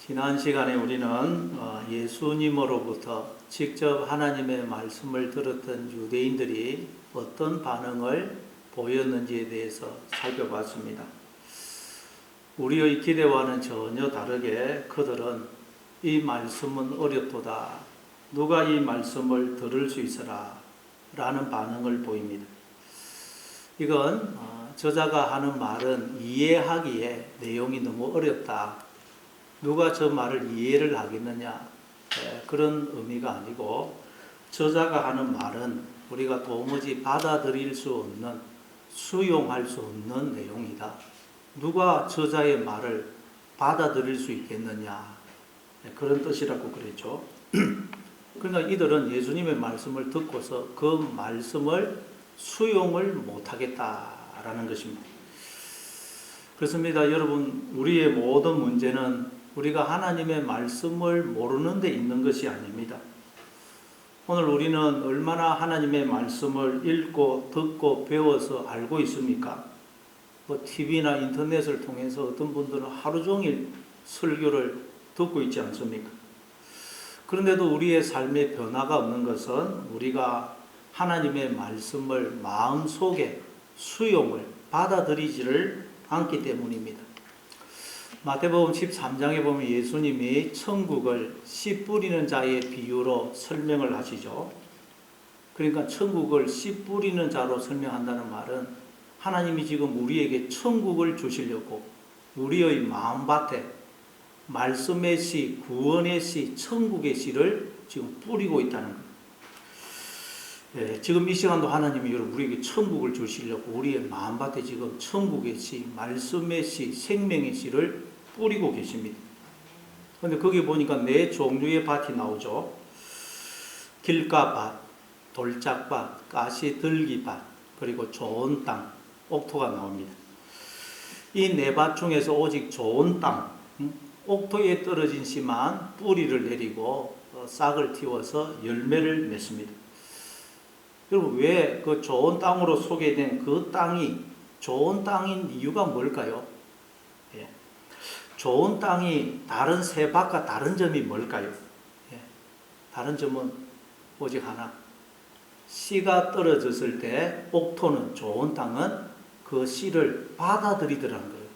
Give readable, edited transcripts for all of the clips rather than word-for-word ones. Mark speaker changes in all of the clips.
Speaker 1: 지난 시간에 우리는 예수님으로부터 직접 하나님의 말씀을 들었던 유대인들이 어떤 반응을 보였는지에 대해서 살펴봤습니다. 우리의 기대와는 전혀 다르게 그들은 이 말씀은 어렵도다. 누가 이 말씀을 들을 수 있으라 라는 반응을 보입니다. 이건 저자가 하는 말은 이해하기에 내용이 너무 어렵다. 누가 저 말을 이해를 하겠느냐, 그런 의미가 아니고, 저자가 하는 말은 우리가 도무지 받아들일 수 없는, 수용할 수 없는 내용이다. 누가 저자의 말을 받아들일 수 있겠느냐, 그런 뜻이라고 그랬죠. 그러니까 이들은 예수님의 말씀을 듣고서 그 말씀을 수용을 못하겠다라는 것입니다. 그렇습니다. 여러분, 우리의 모든 문제는 우리가 하나님의 말씀을 모르는 데 있는 것이 아닙니다. 오늘 우리는 얼마나 하나님의 말씀을 읽고 듣고 배워서 알고 있습니까? TV나 인터넷을 통해서 어떤 분들은 하루 종일 설교를 듣고 있지 않습니까? 그런데도 우리의 삶에 변화가 없는 것은 우리가 하나님의 말씀을 마음속에 수용을 받아들이지를 않기 때문입니다. 마태복음 13장에 보면 예수님이 천국을 씨 뿌리는 자의 비유로 설명을 하시죠. 그러니까 천국을 씨 뿌리는 자로 설명한다는 말은 하나님이 지금 우리에게 천국을 주시려고 우리의 마음밭에 말씀의 씨, 구원의 씨, 천국의 씨를 지금 뿌리고 있다는 거예요. 지금 이 시간도 하나님이 우리에게 천국을 주시려고 우리의 마음밭에 지금 천국의 씨, 말씀의 씨, 생명의 씨를 뿌리고 계십니다. 그런데 거기 보니까 네 종류의 밭이 나오죠. 길가밭, 돌짝밭, 가시들기밭, 그리고 좋은 땅, 옥토가 나옵니다. 이 네 밭 중에서 오직 좋은 땅, 옥토에 떨어진 씨만 뿌리를 내리고 싹을 틔워서 열매를 맺습니다. 여러분, 왜 그 좋은 땅으로 소개된 그 땅이 좋은 땅인 이유가 뭘까요? 좋은 땅이 다른 세 밭과 다른 점이 뭘까요? 다른 점은 오직 하나. 씨가 떨어졌을 때 옥토는, 좋은 땅은 그 씨를 받아들이더라는 거예요.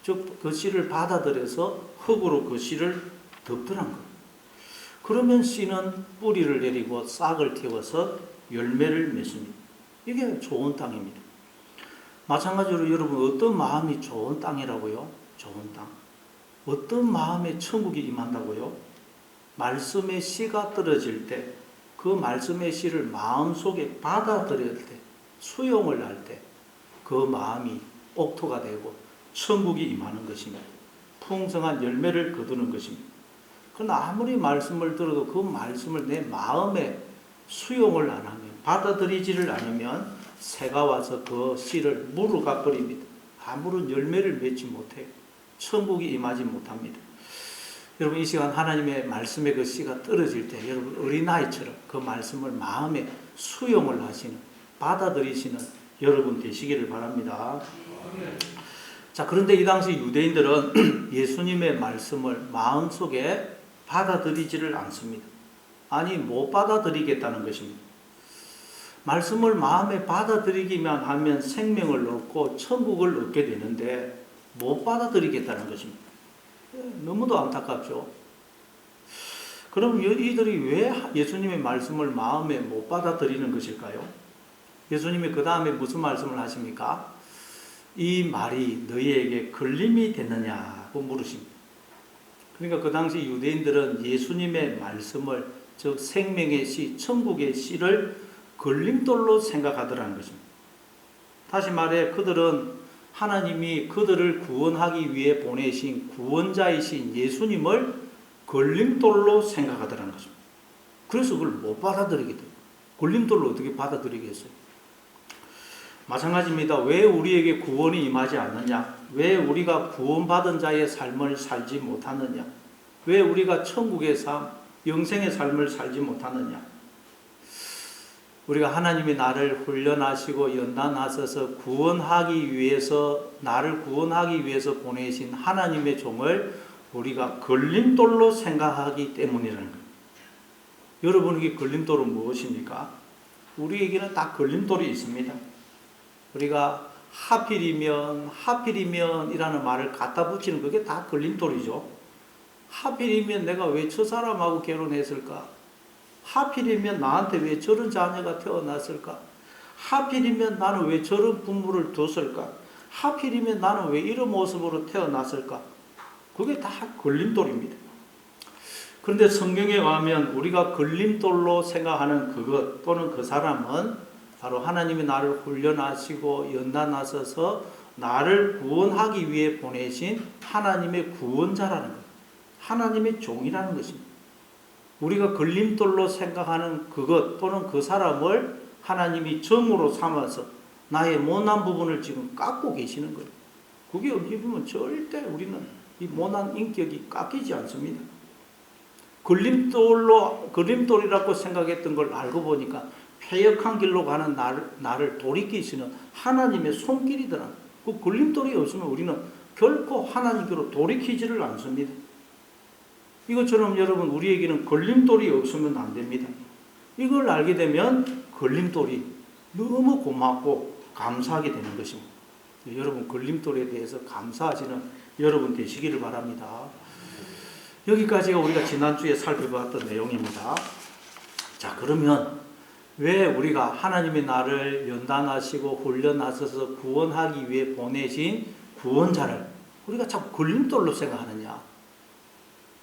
Speaker 1: 즉, 그 씨를 받아들여서 흙으로 그 씨를 덮더라는 거예요. 그러면 씨는 뿌리를 내리고 싹을 틔워서 열매를 맺습니다. 이게 좋은 땅입니다. 마찬가지로 여러분, 어떤 마음이 좋은 땅이라고요? 좋은 땅. 어떤 마음에 천국이 임한다고요? 말씀의 씨가 떨어질 때, 그 말씀의 씨를 마음속에 받아들일 때, 수용을 할 때, 그 마음이 옥토가 되고 천국이 임하는 것입니다. 풍성한 열매를 거두는 것입니다. 그러나 아무리 말씀을 들어도 그 말씀을 내 마음에 수용을 안 하면, 받아들이지를 않으면 새가 와서 그 씨를 무르가 버립니다. 아무런 열매를 맺지 못해요. 천국이 임하지 못합니다. 여러분, 이 시간 하나님의 말씀에 그 씨가 떨어질 때 여러분 어린아이처럼 그 말씀을 마음에 수용을 하시는, 받아들이시는 여러분 되시기를 바랍니다. 자, 그런데 이 당시 유대인들은 예수님의 말씀을 마음속에 받아들이지를 않습니다. 아니, 못 받아들이겠다는 것입니다. 말씀을 마음에 받아들이기만 하면 생명을 얻고 천국을 얻게 되는데 못 받아들이겠다는 것입니다. 너무도 안타깝죠. 그럼 이들이 왜 예수님의 말씀을 마음에 못 받아들이는 것일까요? 예수님이 그 다음에 무슨 말씀을 하십니까? 이 말이 너희에게 걸림이 되느냐고 물으십니다. 그러니까 그 당시 유대인들은 예수님의 말씀을, 즉 생명의 씨, 천국의 씨를 걸림돌로 생각하더라는 것입니다. 다시 말해 그들은 하나님이 그들을 구원하기 위해 보내신 구원자이신 예수님을 걸림돌로 생각하더라는 것입니다. 그래서 그걸 못 받아들이게 돼요. 걸림돌로 어떻게 받아들이겠어요? 마찬가지입니다. 왜 우리에게 구원이 임하지 않느냐? 왜 우리가 구원받은 자의 삶을 살지 못하느냐? 왜 우리가 천국의 삶, 영생의 삶을 살지 못하느냐? 우리가 하나님이 나를 훈련하시고 연단하셔서 구원하기 위해서, 나를 구원하기 위해서 보내신 하나님의 종을 우리가 걸림돌로 생각하기 때문이라는 거예요. 여러분에게 걸림돌은 무엇입니까? 우리에게는 다 걸림돌이 있습니다. 우리가 하필이면 이라는 말을 갖다 붙이는 그게 다 걸림돌이죠. 하필이면 내가 왜 저 사람하고 결혼했을까? 하필이면 나한테 왜 저런 자녀가 태어났을까? 하필이면 나는 왜 저런 부모를 뒀을까? 하필이면 나는 왜 이런 모습으로 태어났을까? 그게 다 걸림돌입니다. 그런데 성경에 가면 우리가 걸림돌로 생각하는 그것 또는 그 사람은 바로 하나님이 나를 훈련하시고 연단하셔서 나를 구원하기 위해 보내신 하나님의 구원자라는 것, 하나님의 종이라는 것입니다. 우리가 걸림돌로 생각하는 그것 또는 그 사람을 하나님이 정으로 삼아서 나의 못난 부분을 지금 깎고 계시는 거예요. 그게 없으면 절대 우리는 이 못난 인격이 깎이지 않습니다. 걸림돌이라고 생각했던 걸 알고 보니까 패역한 길로 가는 나를 돌이키시는 하나님의 손길이더라. 그 걸림돌이 없으면 우리는 결코 하나님께로 돌이키지를 않습니다. 이것처럼 여러분 우리에게는 걸림돌이 없으면 안 됩니다. 이걸 알게 되면 걸림돌이 너무 고맙고 감사하게 되는 것입니다. 여러분 걸림돌에 대해서 감사하시는 여러분 되시기를 바랍니다. 여기까지가 우리가 지난주에 살펴봤던 내용입니다. 자, 그러면 왜 우리가 하나님이 나를 연단하시고 훈련하셔서 구원하기 위해 보내신 구원자를 우리가 자꾸 걸림돌로 생각하느냐?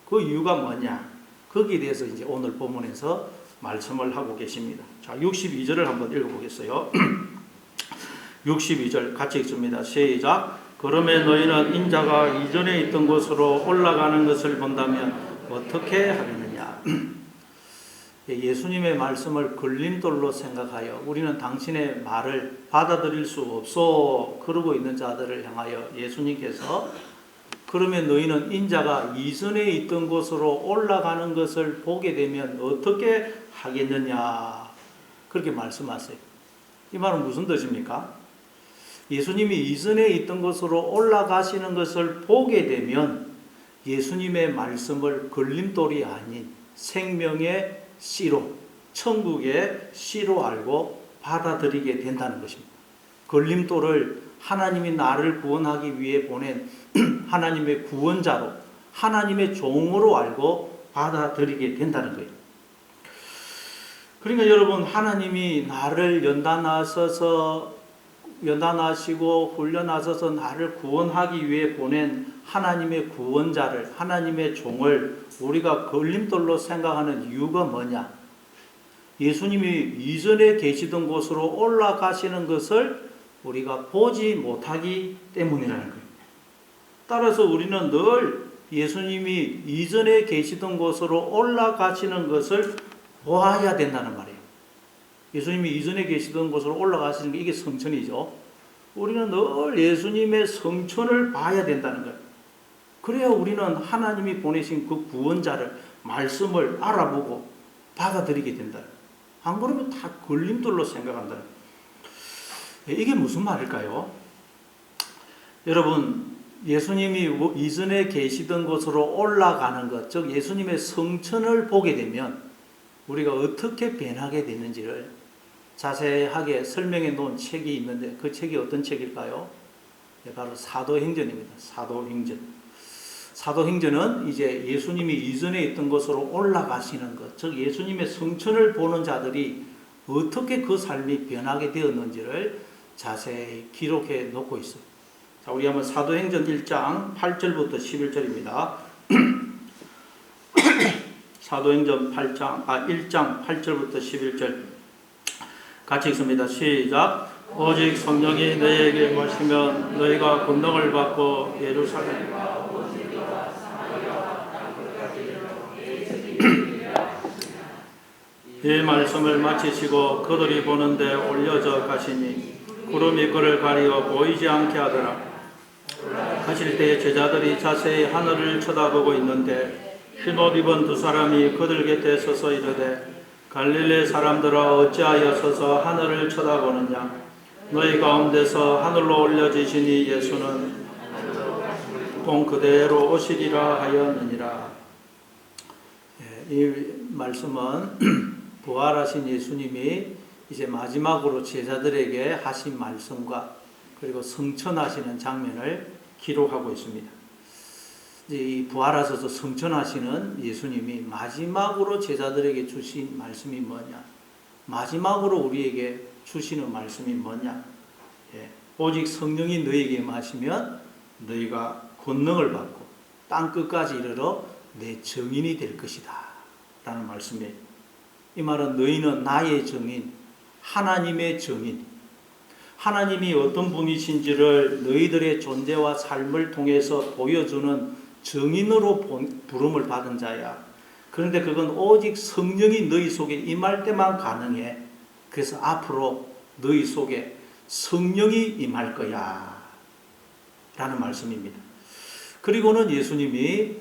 Speaker 1: 그 이유가 뭐냐? 거기에 대해서 이제 오늘 본문에서 말씀을 하고 계십니다. 자, 62절을 한번 읽어보겠어요. 62절 같이 읽습니다. 시작. 그러면 너희는 인자가 이전에 있던 곳으로 올라가는 것을 본다면 어떻게 하겠느냐? 예수님의 말씀을 걸림돌로 생각하여 우리는 당신의 말을 받아들일 수 없어 그러고 있는 자들을 향하여 예수님께서 그러면 너희는 인자가 이전에 있던 곳으로 올라가는 것을 보게 되면 어떻게 하겠느냐? 그렇게 말씀하세요. 이 말은 무슨 뜻입니까? 예수님이 이전에 있던 곳으로 올라가시는 것을 보게 되면 예수님의 말씀을 걸림돌이 아닌 생명의 씨로, 천국의 씨로 알고 받아들이게 된다는 것입니다. 걸림돌을 하나님이 나를 구원하기 위해 보낸 하나님의 구원자로, 하나님의 종으로 알고 받아들이게 된다는 거예요. 그러니까 여러분, 하나님이 나를 연단하시고 훈련하셔서 나를 구원하기 위해 보낸 하나님의 구원자를, 하나님의 종을 우리가 걸림돌로 생각하는 이유가 뭐냐? 예수님이 이전에 계시던 곳으로 올라가시는 것을 우리가 보지 못하기 때문이라는 거예요. 따라서 우리는 늘 예수님이 이전에 계시던 곳으로 올라가시는 것을 보아야 된다는 말이에요. 예수님이 이전에 계시던 곳으로 올라가시는 게 이게 성천이죠. 우리는 늘 예수님의 성천을 봐야 된다는 거예요. 그래야 우리는 하나님이 보내신 그 구원자를, 말씀을 알아보고 받아들이게 된다. 안 그러면 다 걸림돌로 생각한다. 이게 무슨 말일까요? 여러분, 예수님이 이전에 계시던 곳으로 올라가는 것, 즉 예수님의 성천을 보게 되면 우리가 어떻게 변하게 되는지를 자세하게 설명해 놓은 책이 있는데 그 책이 어떤 책일까요? 바로 사도행전입니다. 사도행전은 이제 예수님이 이전에 있던 곳으로 올라가시는 것, 즉 예수님의 성천을 보는 자들이 어떻게 그 삶이 변하게 되었는지를 자세히 기록해 놓고 있어요. 자, 우리 한번 사도행전 1장 8절부터 11절입니다. 사도행전 1장 8절부터 11절 같이 읽습니다. 시작. 오직 성령이 너희에게 임하시면 너희가 권능을 받고 예루살렘 이 말씀을 마치시고 그들이 보는데 올려져 가시니 구름이 그를 가리어 보이지 않게 하더라. 가실 때에 제자들이 자세히 하늘을 쳐다보고 있는데 흰옷 입은 두 사람이 그들 곁에 서서 이르되 갈릴리 사람들아 어찌하여 서서 하늘을 쳐다보느냐? 너희 가운데서 하늘로 올려지시니 예수는 본 그대로 오시리라 하였느니라. 이 말씀은 부활하신 예수님이 이제 마지막으로 제자들에게 하신 말씀과 그리고 성천하시는 장면을 기록하고 있습니다. 이제 이 부활하셔서 성천하시는 예수님이 마지막으로 제자들에게 주신 말씀이 뭐냐? 마지막으로 우리에게 주시는 말씀이 뭐냐? 오직 성령이 너희에게 임하시면 너희가 권능을 받고 땅 끝까지 이르러 내 증인이 될 것이다 라는 말씀이에요. 이 말은 너희는 나의 증인, 하나님의 증인, 하나님이 어떤 분이신지를 너희들의 존재와 삶을 통해서 보여주는 증인으로 부름을 받은 자야. 그런데 그건 오직 성령이 너희 속에 임할 때만 가능해. 그래서 앞으로 너희 속에 성령이 임할 거야 라는 말씀입니다. 그리고는 예수님이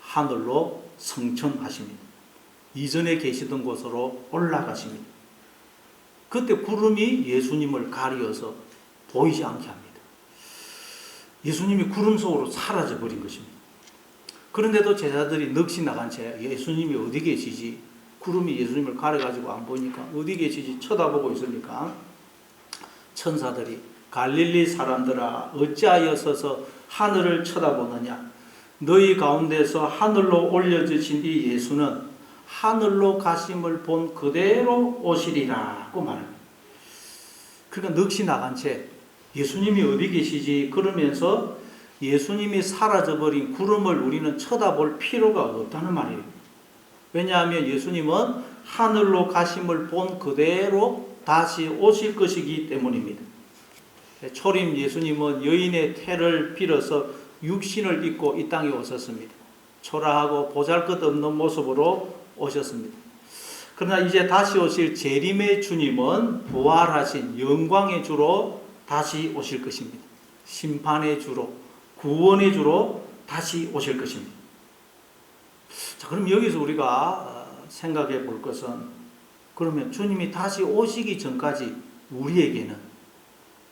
Speaker 1: 하늘로 승천하십니다. 이전에 계시던 곳으로 올라가십니다. 그때 구름이 예수님을 가리어서 보이지 않게 합니다. 예수님이 구름 속으로 사라져 버린 것입니다. 그런데도 제자들이 넋이 나간 채 예수님이 어디 계시지? 구름이 예수님을 가려가지고 안 보니까 어디 계시지? 쳐다보고 있으니까 천사들이 갈릴리 사람들아 어찌하여 서서 하늘을 쳐다보느냐? 너희 가운데서 하늘로 올려주신 이 예수는 하늘로 가심을 본 그대로 오시리라고 말합니다. 그러니까 넋이 나간 채 예수님이 어디 계시지? 그러면서 예수님이 사라져버린 구름을 우리는 쳐다볼 필요가 없다는 말이에요. 왜냐하면 예수님은 하늘로 가심을 본 그대로 다시 오실 것이기 때문입니다. 초림 예수님은 여인의 태를 빌어서 육신을 입고 이 땅에 오셨습니다. 초라하고 보잘것없는 모습으로 오셨습니다. 그러나 이제 다시 오실 재림의 주님은 부활하신 영광의 주로 다시 오실 것입니다. 심판의 주로, 구원의 주로 다시 오실 것입니다. 자, 그럼 여기서 우리가 생각해 볼 것은, 그러면 주님이 다시 오시기 전까지 우리에게는,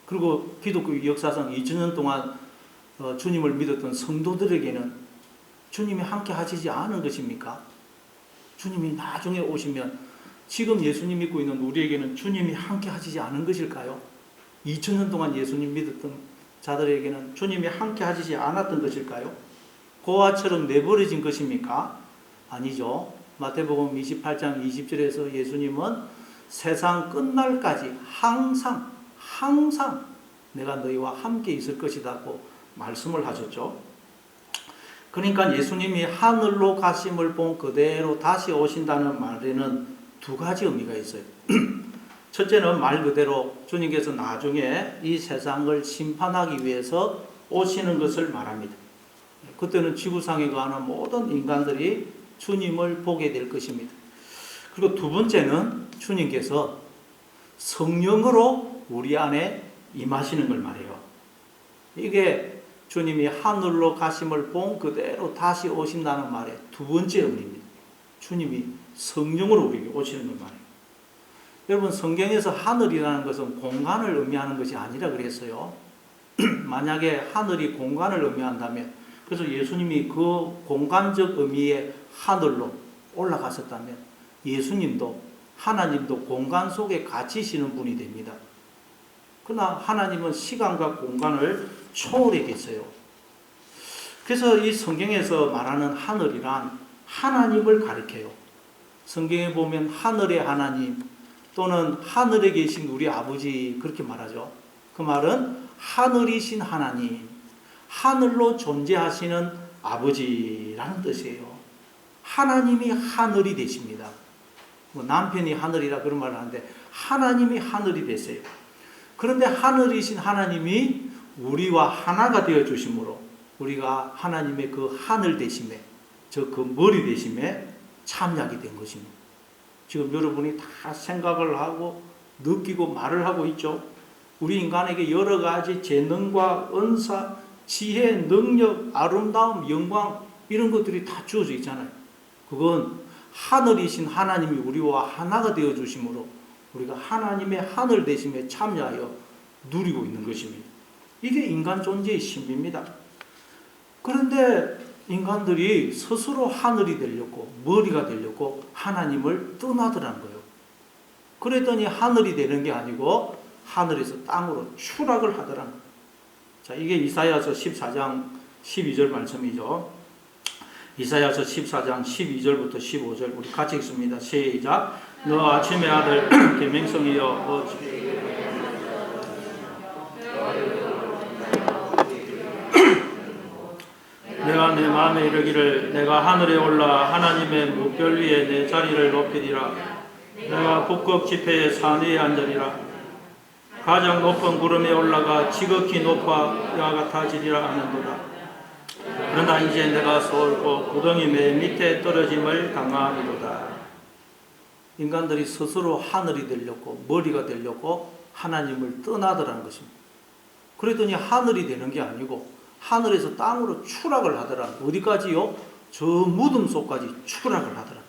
Speaker 1: 그리고 기독교 역사상 2000년 동안 주님을 믿었던 성도들에게는 주님이 함께 하시지 않은 것입니까? 주님이 나중에 오시면 지금 예수님 믿고 있는 우리에게는 주님이 함께 하시지 않은 것일까요? 2000년 동안 예수님 믿었던 자들에게는 주님이 함께 하시지 않았던 것일까요? 고아처럼 내버려진 것입니까? 아니죠. 마태복음 28장 20절에서 예수님은 세상 끝날까지 항상 내가 너희와 함께 있을 것이라고 말씀을 하셨죠. 그러니까 예수님이 하늘로 가심을 본 그대로 다시 오신다는 말에는 두 가지 의미가 있어요. 첫째는 말 그대로 주님께서 나중에 이 세상을 심판하기 위해서 오시는 것을 말합니다. 그때는 지구상에 가는 모든 인간들이 주님을 보게 될 것입니다. 그리고 두 번째는 주님께서 성령으로 우리 안에 임하시는 걸 말해요. 이게 주님이 하늘로 가심을 본 그대로 다시 오신다는 말의 두 번째 의미입니다. 주님이 성령으로 우리에게 오시는 걸 말해요. 여러분, 성경에서 하늘이라는 것은 공간을 의미하는 것이 아니라 그랬어요. 만약에 하늘이 공간을 의미한다면, 그래서 예수님이 그 공간적 의미의 하늘로 올라가셨다면 예수님도 하나님도 공간 속에 갇히시는 분이 됩니다. 그러나 하나님은 시간과 공간을 초월해 계세요. 그래서 이 성경에서 말하는 하늘이란 하나님을 가리켜요. 성경에 보면 하늘의 하나님 또는 하늘에 계신 우리 아버지 그렇게 말하죠. 그 말은 하늘이신 하나님, 하늘로 존재하시는 아버지라는 뜻이에요. 하나님이 하늘이 되십니다. 뭐 남편이 하늘이라 그런 말을 하는데 하나님이 하늘이 되세요. 그런데 하늘이신 하나님이 우리와 하나가 되어 주심으로 우리가 하나님의 그 하늘 되심에, 그 머리 되심에 참여하게 된 것입니다. 지금 여러분이 다 생각을 하고 느끼고 말을 하고 있죠. 우리 인간에게 여러 가지 재능과 은사, 지혜, 능력, 아름다움, 영광 이런 것들이 다 주어져 있잖아요. 그건 하늘이신 하나님이 우리와 하나가 되어 주심으로 우리가 하나님의 하늘 되심에 참여하여 누리고 있는 것입니다. 이게 인간 존재의 신비입니다. 그런데 인간들이 스스로 하늘이 되려고 머리가 되려고 하나님을 떠나더란 거예요. 그랬더니 하늘이 되는 게 아니고 하늘에서 땅으로 추락을 하더란 거예요. 자, 이게 이사야서 14장 12절 말씀이죠. 이사야서 14장 12절부터 15절 우리 같이 읽습니다. 시작. 너 아침의 아들 계명성이여 내가 내 마음에 이르기를 내가 하늘에 올라 하나님의 묵별 위에 내 자리를 높이리라. 내가 북극 지폐의 산 위에 앉으리라. 가장 높은 구름에 올라가 지극히 높아 야 같아지리라 하는도다. 그러나 이제 내가 서울고 구덩이 맨 밑에 떨어짐을 당하리로다. 인간들이 스스로 하늘이 되려고 머리가 되려고 하나님을 떠나더라는 것입니다. 그랬더니 하늘이 되는 게 아니고 하늘에서 땅으로 추락을 하더라. 어디까지요? 저 무덤 속까지 추락을 하더라.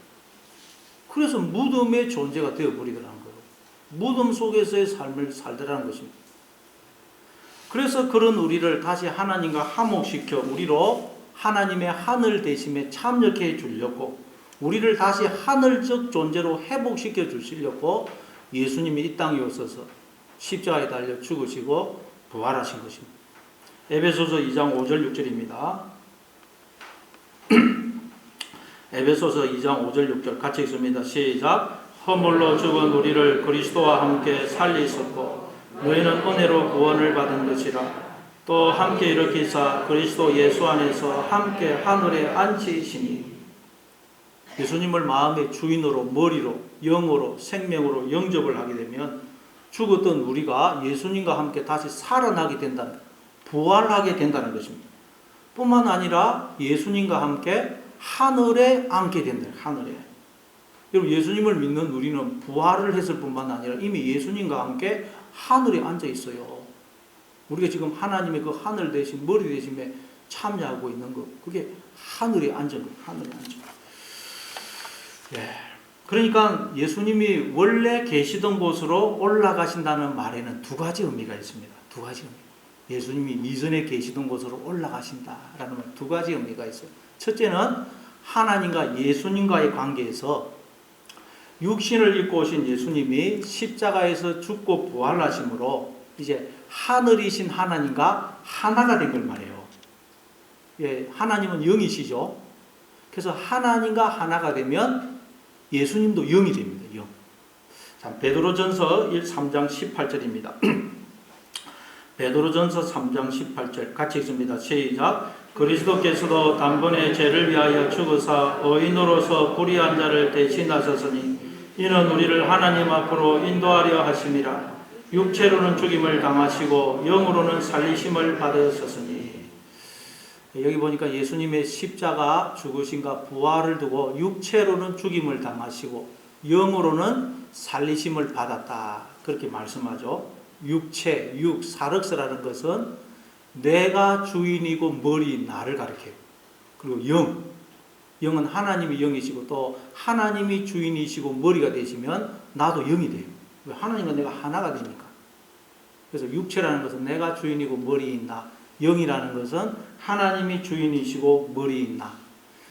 Speaker 1: 그래서 무덤의 존재가 되어버리더라는 거예요. 무덤 속에서의 삶을 살더라는 것입니다. 그래서 그런 우리를 다시 하나님과 화목시켜 우리로 하나님의 하늘 대심에 참여해 주려고 우리를 다시 하늘적 존재로 회복시켜 주시려고 예수님이 이 땅에 오셔서 십자가에 달려 죽으시고 부활하신 것입니다. 에베소서 2장 5절 6절입니다. 에베소서 2장 5절 6절 같이 읽습니다. 시작. 허물로 죽은 우리를 그리스도와 함께 살리셨고 너희는 은혜로 구원을 받은 것이라. 또 함께 일으키사 그리스도 예수 안에서 함께 하늘에 앉히시니. 예수님을 마음의 주인으로 머리로 영으로 생명으로 영접을 하게 되면 죽었던 우리가 예수님과 함께 다시 살아나게 된다는, 부활하게 된다는 것입니다. 뿐만 아니라 예수님과 함께 하늘에 앉게 된다. 하늘에. 여러분, 예수님을 믿는 우리는 부활을 했을 뿐만 아니라 이미 예수님과 함께 하늘에 앉아 있어요. 우리가 지금 하나님의 그 하늘 대신 머리 대심에 참여하고 있는 것, 그게 하늘에 앉은 것, 하늘에 앉은 것. 예. 그러니까 예수님이 원래 계시던 곳으로 올라가신다는 말에는 두 가지 의미가 있습니다. 두 가지 의미. 예수님이 이전에 계시던 곳으로 올라가신다라는 말, 두 가지 의미가 있어요. 첫째는 하나님과 예수님과의 관계에서 육신을 입고 오신 예수님이 십자가에서 죽고 부활하심으로 이제 하늘이신 하나님과 하나가 된 걸 말해요. 예, 하나님은 영이시죠. 그래서 하나님과 하나가 되면 예수님도 영이 됩니다. 영. 자, 베드로전서 3장 18절입니다. 베드로전서 3장 18절 같이 읽습니다. 시작. 그리스도께서도 단번에 죄를 위하여 죽으사 의인으로서 불의한 자를 대신하셨으니 이는 우리를 하나님 앞으로 인도하려 하심이라. 육체로는 죽임을 당하시고 영으로는 살리심을 받으셨으니. 여기 보니까 예수님의 십자가 죽으심과 부활을 두고 육체로는 죽임을 당하시고 영으로는 살리심을 받았다. 그렇게 말씀하죠. 육체, 육, 사륵스라는 것은 내가 주인이고 머리인 나를 가리켜요. 그리고 영, 영은 하나님이 영이시고 또 하나님이 주인이시고 머리가 되시면 나도 영이 돼요. 왜? 하나님과 내가 하나가 되니까. 그래서 육체라는 것은 내가 주인이고 머리인 나, 영이라는 것은 하나님이 주인이시고 머리인 나.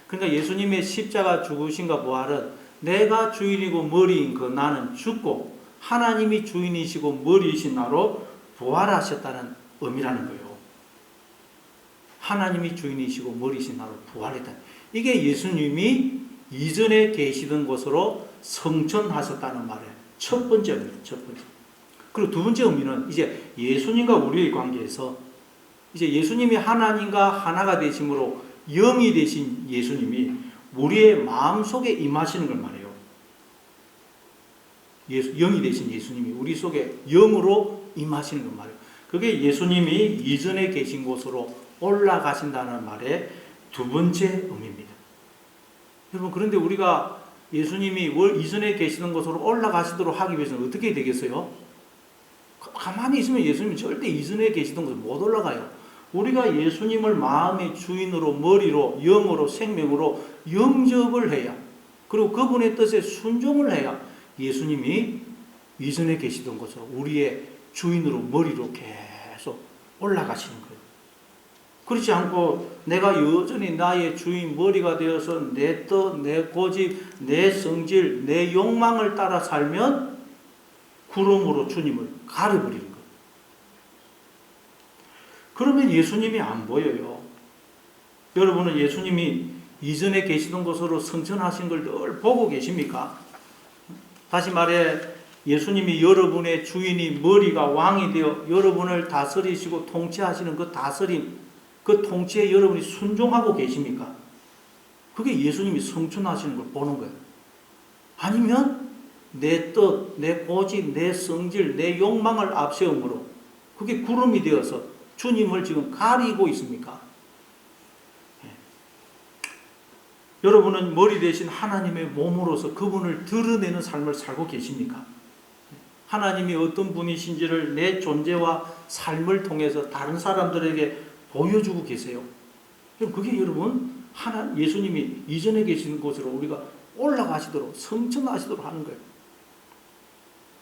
Speaker 1: 그러니까 예수님의 십자가 죽으심과 부활은 내가 주인이고 머리인 그 나는 죽고 하나님이 주인이시고 머리이신 나로 부활하셨다는 의미라는 거예요. 하나님이 주인이시고 머리이신 나로 부활했다. 이게 예수님이 이전에 계시던 곳으로 성천하셨다는 말의 첫 번째 의미입니다. 첫 번째. 그리고 두 번째 의미는 이제 예수님과 우리의 관계에서 이제 예수님이 하나님과 하나가 되심으로 영이 되신 예수님이 우리의 마음속에 임하시는 걸 말해요. 영이 되신 예수님이 우리 속에 영으로 임하시는 걸 말해요. 그게 예수님이 이전에 계신 곳으로 올라가신다는 말의 두 번째 의미입니다. 여러분, 그런데 우리가 예수님이 이전에 계시던 곳으로 올라가시도록 하기 위해서는 어떻게 되겠어요? 가만히 있으면 예수님이 절대 이전에 계시던 곳으로 못 올라가요. 우리가 예수님을 마음의 주인으로 머리로 영으로 생명으로 영접을 해야, 그리고 그분의 뜻에 순종을 해야 예수님이 이전에 계시던 곳으로 우리의 주인으로 머리로 계속 올라가시는 거예요. 그렇지 않고 내가 여전히 나의 주인 머리가 되어서 내 뜻, 내 고집, 내 성질, 내 욕망을 따라 살면 구름으로 주님을 가려버리는 거예요. 그러면 예수님이 안 보여요. 여러분은 예수님이 이전에 계시던 곳으로 승천하신 걸 늘 보고 계십니까? 다시 말해 예수님이 여러분의 주인이 머리가 왕이 되어 여러분을 다스리시고 통치하시는 그 다스림, 그 통치에 여러분이 순종하고 계십니까? 그게 예수님이 성천하시는 걸 보는 거예요. 아니면 내 뜻, 내 고집, 내 성질, 내 욕망을 앞세움으로 그게 구름이 되어서 주님을 지금 가리고 있습니까? 여러분은 머리 대신 하나님의 몸으로서 그분을 드러내는 삶을 살고 계십니까? 하나님이 어떤 분이신지를 내 존재와 삶을 통해서 다른 사람들에게 보여주고 계세요. 그게 여러분 예수님이 이전에 계시는 곳으로 우리가 올라가시도록 성천하시도록 하는 거예요.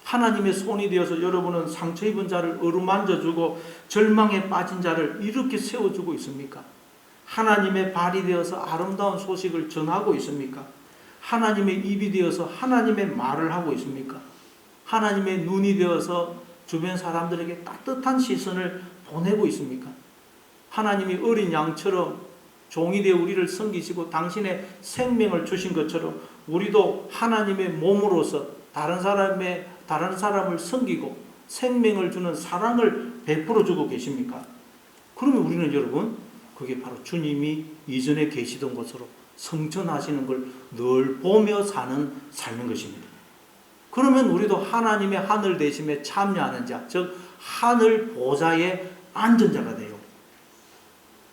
Speaker 1: 하나님의 손이 되어서 여러분은 상처 입은 자를 어루만져주고 절망에 빠진 자를 이렇게 세워주고 있습니까? 하나님의 발이 되어서 아름다운 소식을 전하고 있습니까? 하나님의 입이 되어서 하나님의 말을 하고 있습니까? 하나님의 눈이 되어서 주변 사람들에게 따뜻한 시선을 보내고 있습니까? 하나님이 어린 양처럼 종이 되어 우리를 섬기시고 당신의 생명을 주신 것처럼 우리도 하나님의 몸으로서 다른 사람을 섬기고 생명을 주는 사랑을 베풀어 주고 계십니까? 그러면 우리는 여러분 그게 바로 주님이 이전에 계시던 곳으로 성천하시는 걸 늘 보며 사는 삶인 것입니다. 그러면 우리도 하나님의 하늘 대심에 참여하는 자, 즉 하늘 보좌에 앉은 자가 돼요.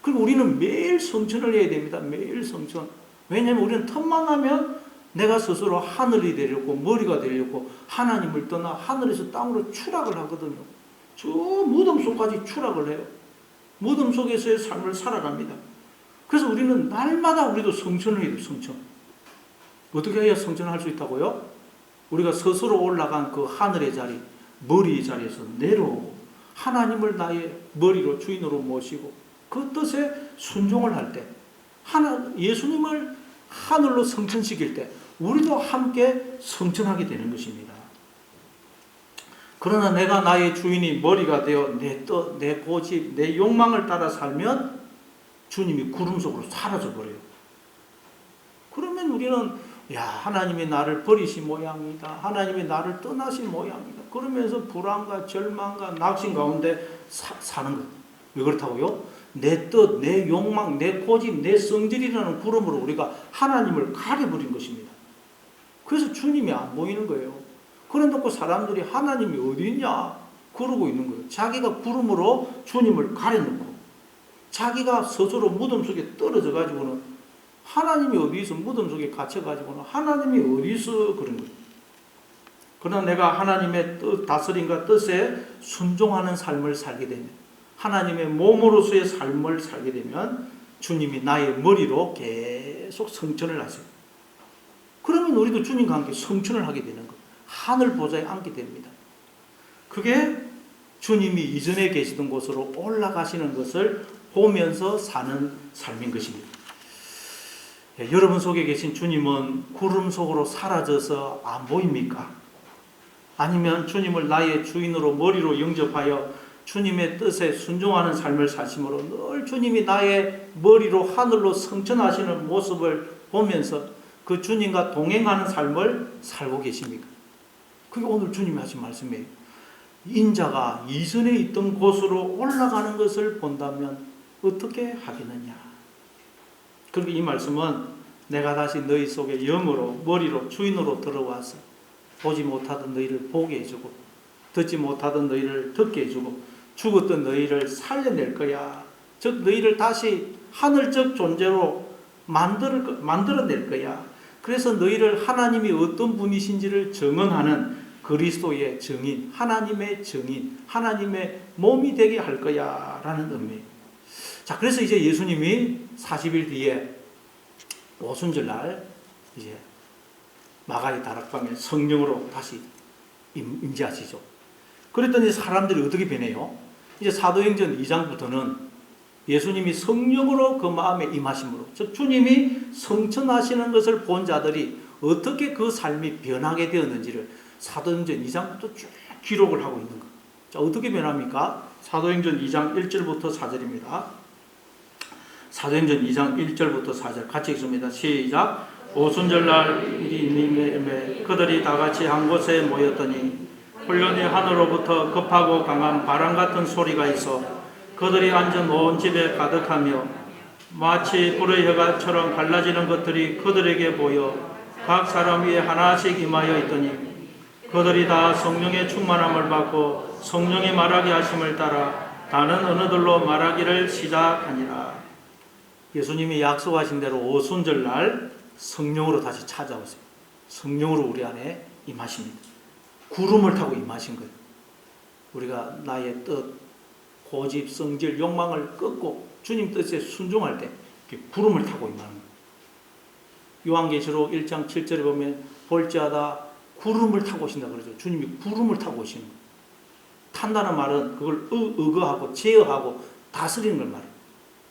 Speaker 1: 그리고 우리는 매일 성천을 해야 됩니다. 매일 성천. 왜냐하면 우리는 틈만 나면 내가 스스로 하늘이 되려고 머리가 되려고 하나님을 떠나 하늘에서 땅으로 추락을 하거든요. 저 무덤 속까지 추락을 해요. 무덤 속에서의 삶을 살아갑니다. 그래서 우리는 날마다 우리도 성천을 해야 돼요. 성천. 어떻게 해야 성천을 할 수 있다고요? 우리가 스스로 올라간 그 하늘의 자리, 머리의 자리에서 내려오고 하나님을 나의 머리로 주인으로 모시고 그 뜻에 순종을 할 때 예수님을 하늘로 성천시킬 때 우리도 함께 성천하게 되는 것입니다. 그러나 내가 나의 주인이 머리가 되어 내 뜻, 내 고집, 내 욕망을 따라 살면 주님이 구름 속으로 사라져 버려요. 그러면 우리는 하나님이 나를 버리신 모양이다. 하나님이 나를 떠나신 모양이다. 그러면서 불안과 절망과 낙심 가운데 사는 거예요. 왜 그렇다고요? 내 뜻, 내 욕망, 내 고집, 내 성질이라는 구름으로 우리가 하나님을 가려버린 것입니다. 그래서 주님이 안 보이는 거예요. 그래놓고 사람들이 하나님이 어디 있냐 그러고 있는 거예요. 자기가 구름으로 주님을 가려놓고 자기가 스스로 무덤 속에 떨어져 가지고는 하나님이 어디 있어 무덤 속에 갇혀 가지고는 하나님이 어디 있어 그런 거예요. 그러나 내가 하나님의 뜻, 다스림과 뜻에 순종하는 삶을 살게 되면 하나님의 몸으로서의 삶을 살게 되면 주님이 나의 머리로 계속 성천을 하세요. 그러면 우리도 주님과 함께 성천을 하게 되는 거예요. 하늘 보좌에 앉게 됩니다. 그게 주님이 이전에 계시던 곳으로 올라가시는 것을 보면서 사는 삶인 것입니다. 여러분 속에 계신 주님은 구름 속으로 사라져서 안 보입니까? 아니면 주님을 나의 주인으로 머리로 영접하여 주님의 뜻에 순종하는 삶을 사심으로 늘 주님이 나의 머리로 하늘로 성천하시는 모습을 보면서 그 주님과 동행하는 삶을 살고 계십니까? 그게 오늘 주님이 하신 말씀이에요. 인자가 이전에 있던 곳으로 올라가는 것을 본다면 어떻게 하겠느냐. 그리고 이 말씀은 내가 다시 너희 속에 영으로 머리로 주인으로 들어와서 보지 못하던 너희를 보게 해주고 듣지 못하던 너희를 듣게 해주고 죽었던 너희를 살려낼 거야. 즉 너희를 다시 하늘적 존재로 만들어낼 거야. 그래서 너희를 하나님이 어떤 분이신지를 증언하는 그리스도의 증인, 하나님의 증인, 하나님의 몸이 되게 할 거야 라는 의미예요. 자, 그래서 이제 예수님이 40일 뒤에 오순절날 이제 마가의 다락방에 성령으로 다시 임재하시죠. 그랬더니 사람들이 어떻게 변해요? 이제 사도행전 2장부터는 예수님이 성령으로 그 마음에 임하심으로, 즉 주님이 성천하시는 것을 본 자들이 어떻게 그 삶이 변하게 되었는지를 사도행전 2장부터 쭉 기록을 하고 있는 것. 자, 어떻게 변합니까? 사도행전 2장 1절부터 4절입니다. 사도행전 2장 1절부터 4절 같이 읽습니다. 시작. 오순절날 일이 그들이 다 같이 한 곳에 모였더니 홀련히 하늘로부터 급하고 강한 바람 같은 소리가 있어 그들이 앉은 온 집에 가득하며 마치 불의 혀가처럼 갈라지는 것들이 그들에게 보여 각 사람 위에 하나씩 임하여 있더니 그들이 다 성령의 충만함을 받고 성령이 말하게 하심을 따라 다른 언어들로 말하기를 시작하니라. 예수님이 약속하신 대로 오순절날 성령으로 다시 찾아오세요. 성령으로 우리 안에 임하십니다. 구름을 타고 임하신 거예요. 우리가 나의 뜻, 고집, 성질, 욕망을 꺾고 주님 뜻에 순종할 때 구름을 타고 임하는 거예요. 요한계시록 1장 7절에 보면 볼지어다 구름을 타고 오신다 그러죠. 주님이 구름을 타고 오시는 거예요. 탄다는 말은 그걸 의거하고 제어하고 다스리는 걸 말해요.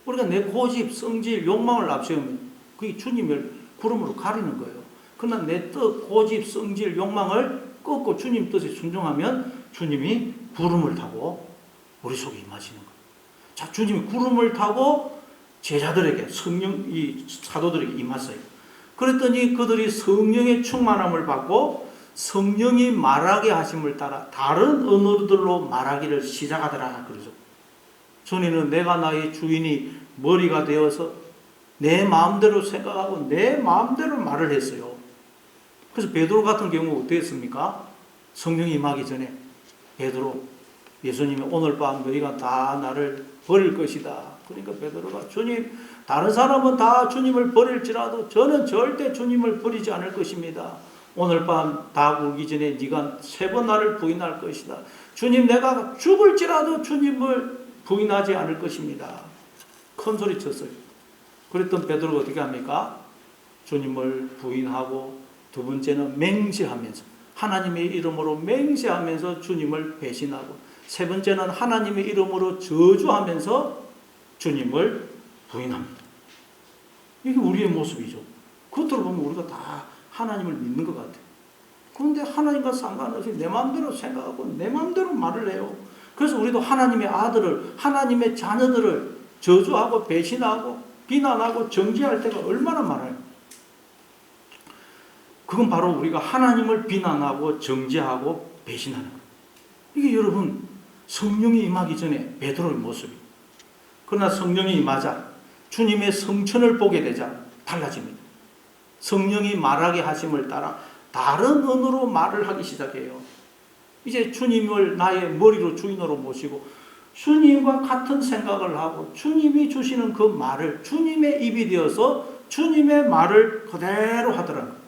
Speaker 1: 우리가 내 고집, 성질, 욕망을 앞세우면 그게 주님을 구름으로 가리는 거예요. 그러나 내 뜻, 고집, 성질, 욕망을 꺾고 주님 뜻에 순종하면 주님이 구름을 타고 우리 속에 임하시는 거예요. 자, 주님이 구름을 타고 제자들에게 이 사도들에게 임했어요. 그랬더니 그들이 성령의 충만함을 받고 성령이 말하게 하심을 따라 다른 언어들로 말하기를 시작하더라 그러죠. 전에는 내가 나의 주인이 머리가 되어서 내 마음대로 생각하고 내 마음대로 말을 했어요. 그래서 베드로 같은 경우 어떻게 했습니까? 성령이 임하기 전에 베드로, 예수님이 오늘 밤 너희가 다 나를 버릴 것이다. 그러니까 베드로가 주님, 다른 사람은 다 주님을 버릴지라도 저는 절대 주님을 버리지 않을 것입니다. 오늘 밤 다 울기 전에 네가 3번 나를 부인할 것이다. 주님, 내가 죽을지라도 주님을 부인하지 않을 것입니다. 큰 소리 쳤어요. 그랬던 베드로가 어떻게 합니까? 주님을 부인하고 두 번째는 맹세하면서 하나님의 이름으로 맹세하면서 주님을 배신하고 세 번째는 하나님의 이름으로 저주하면서 주님을 부인합니다. 이게 우리의 모습이죠. 겉으로 보면 우리가 다 하나님을 믿는 것 같아요. 그런데 하나님과 상관없이 내 마음대로 생각하고 내 마음대로 말을 해요. 그래서 우리도 하나님의 아들을, 하나님의 자녀들을 저주하고 배신하고 비난하고 정죄할 때가 얼마나 많아요. 그건 바로 우리가 하나님을 비난하고 정죄하고 배신하는 거예요. 이게 여러분 성령이 임하기 전에 베드로의 모습이에요. 그러나 성령이 임하자 주님의 성천을 보게 되자 달라집니다. 성령이 말하게 하심을 따라 다른 언어로 말을 하기 시작해요. 이제 주님을 나의 머리로 주인으로 모시고 주님과 같은 생각을 하고 주님이 주시는 그 말을 주님의 입이 되어서 주님의 말을 그대로 하더라고요.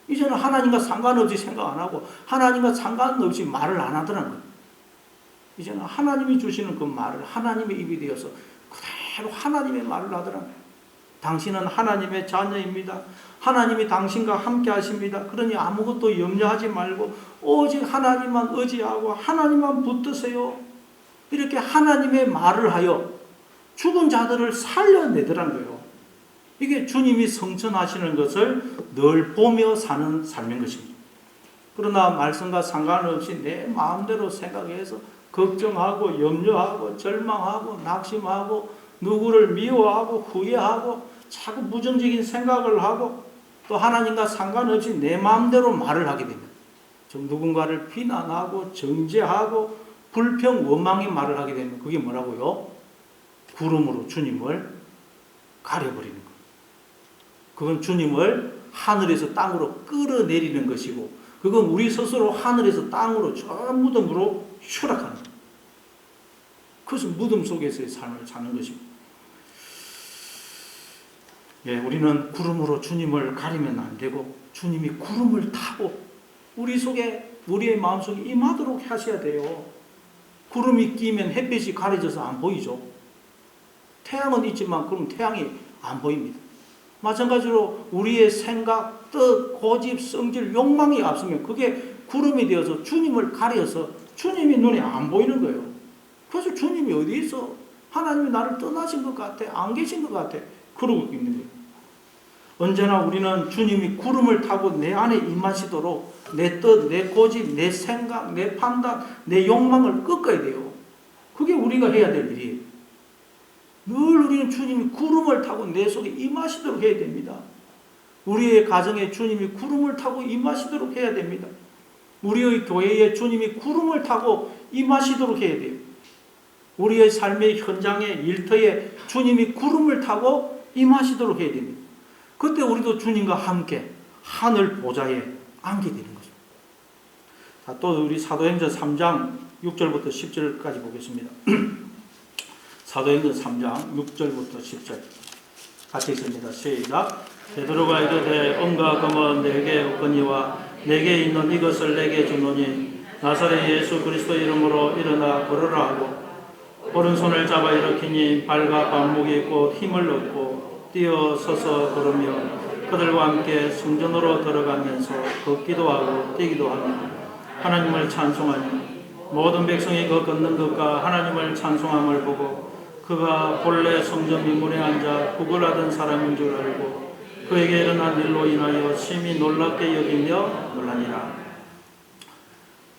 Speaker 1: 이제는 하나님과 상관없이 생각 안 하고 하나님과 상관없이 말을 안 하더라는 거예요. 이제는 하나님이 주시는 그 말을 하나님의 입이 되어서 그대로 하나님의 말을 하더라고요. 당신은 하나님의 자녀입니다. 하나님이 당신과 함께 하십니다. 그러니 아무것도 염려하지 말고 오직 하나님만 의지하고 하나님만 붙드세요. 이렇게 하나님의 말을 하여 죽은 자들을 살려내더란 거예요. 이게 주님이 성천하시는 것을 늘 보며 사는 삶인 것입니다. 그러나 말씀과 상관없이 내 마음대로 생각해서 걱정하고 염려하고 절망하고 낙심하고 누구를 미워하고 후회하고 자꾸 부정적인 생각을 하고 또 하나님과 상관없이 내 마음대로 말을 하게 됩니다. 좀 누군가를 비난하고 정죄하고 불평 원망의 말을 하게 되면 그게 뭐라고요? 구름으로 주님을 가려버리는 거예요. 그건 주님을 하늘에서 땅으로 끌어내리는 것이고 그건 우리 스스로 하늘에서 땅으로 저 무덤으로 추락하는 거예요. 그것은 무덤 속에서의 삶을 사는 것입니다. 예, 우리는 구름으로 주님을 가리면 안 되고 주님이 구름을 타고 우리 속에 우리의 마음속에 임하도록 하셔야 돼요. 구름이 끼면 햇빛이 가려져서 안 보이죠. 태양은 있지만 그럼 태양이 안 보입니다. 마찬가지로 우리의 생각, 뜻, 고집, 성질, 욕망이 앞서면 그게 구름이 되어서 주님을 가려서 주님이 눈에 안 보이는 거예요. 그래서 주님이 어디 있어? 하나님이 나를 떠나신 것 같아. 안 계신 것 같아. 그러고 있는 거예요. 언제나 우리는 주님이 구름을 타고 내 안에 임하시도록 내 뜻, 내 고집, 내 생각, 내 판단, 내 욕망을 꺾어야 돼요. 그게 우리가 해야 될 일이에요. 늘 우리는 주님이 구름을 타고 내 속에 임하시도록 해야 됩니다. 우리의 가정에 주님이 구름을 타고 임하시도록 해야 됩니다. 우리의 교회에 주님이 구름을 타고 임하시도록 해야 돼요. 우리의 삶의 현장에 일터에 주님이 구름을 타고 임하시도록 해야 됩니다. 그때 우리도 주님과 함께 하늘 보좌에 앉게 되는 거죠. 자, 또 우리 사도행전 3장 6절부터 10절까지 보겠습니다. 사도행전 3장 6절부터 10절 같이 있습니다. 시작. 베드로가 이르되 은과 금은 내게 없거니와 내게 있는 이것을 내게 주노니 나사렛 예수 그리스도 이름으로 일어나 걸으라 하고 오른손을 잡아 일으키니 발과 발목이 곧 힘을 얻고 뛰어서서 걸으며 그들과 함께 성전으로 들어가면서 걷기도 하고 뛰기도 하며 하나님을 찬송하니 모든 백성이 그 걷는 것과 하나님을 찬송함을 보고 그가 본래 성전 미문에 앉아 구걸하던 사람인 줄 알고 그에게 일어난 일로 인하여 심히 놀랍게 여기며 놀라니라.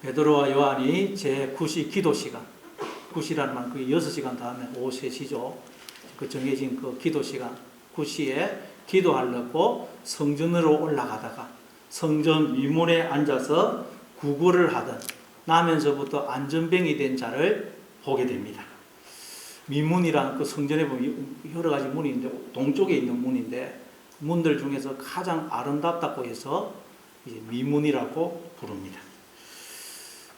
Speaker 1: 베드로와 요한이 제9시 기도 시간, 9시라는 말은 그 6시간 다음에 오후 3시죠. 그 정해진 그 기도 시간 9시에 기도하려고 성전으로 올라가다가 성전 위문에 앉아서 구걸을 하던 나면서부터 안전병이 된 자를 보게 됩니다. 미문이란 그 성전에 보면 여러 가지 문이 있는데 동쪽에 있는 문인데 문들 중에서 가장 아름답다고 해서 이제 미문이라고 부릅니다.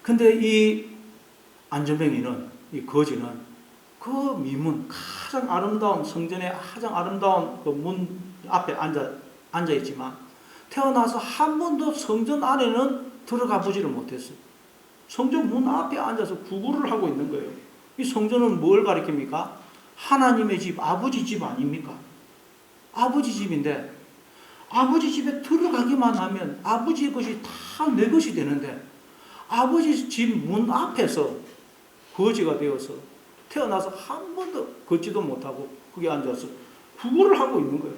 Speaker 1: 근데 이 안전뱅이는, 이 거지는 그 미문, 가장 아름다운 성전의 가장 아름다운 그 문 앞에 앉아 있지만 태어나서 한 번도 성전 안에는 들어가 보지를 못했어요. 성전 문 앞에 앉아서 구걸을 하고 있는 거예요. 이 성전은 뭘 가리킵니까? 하나님의 집, 아버지 집 아닙니까? 아버지 집인데 아버지 집에 들어가기만 하면 아버지의 것이 다 내 것이 되는데 아버지 집 문 앞에서 거지가 되어서 태어나서 한 번도 걷지도 못하고 거기 앉아서 구걸을 하고 있는 거예요.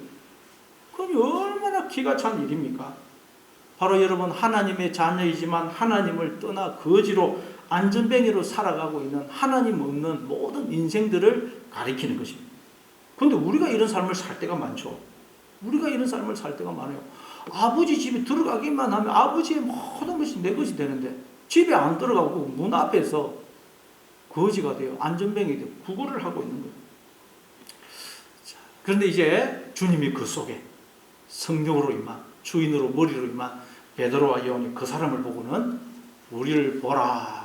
Speaker 1: 그럼 얼마나 기가 찬 일입니까? 바로 여러분 하나님의 자녀이지만 하나님을 떠나 거지로 안전뱅이로 살아가고 있는 하나님 없는 모든 인생들을 가리키는 것입니다. 그런데 우리가 이런 삶을 살 때가 많죠. 우리가 이런 삶을 살 때가 많아요. 아버지 집에 들어가기만 하면 아버지의 모든 것이 내 것이 되는데 집에 안 들어가고 문 앞에서 거지가 돼요. 안전뱅이 돼요. 구걸을 하고 있는 거예요. 자, 그런데 이제 주님이 그 속에 성령으로 임한 주인으로 머리로 임한 베드로와 요한이 그 사람을 보고는 우리를 보라.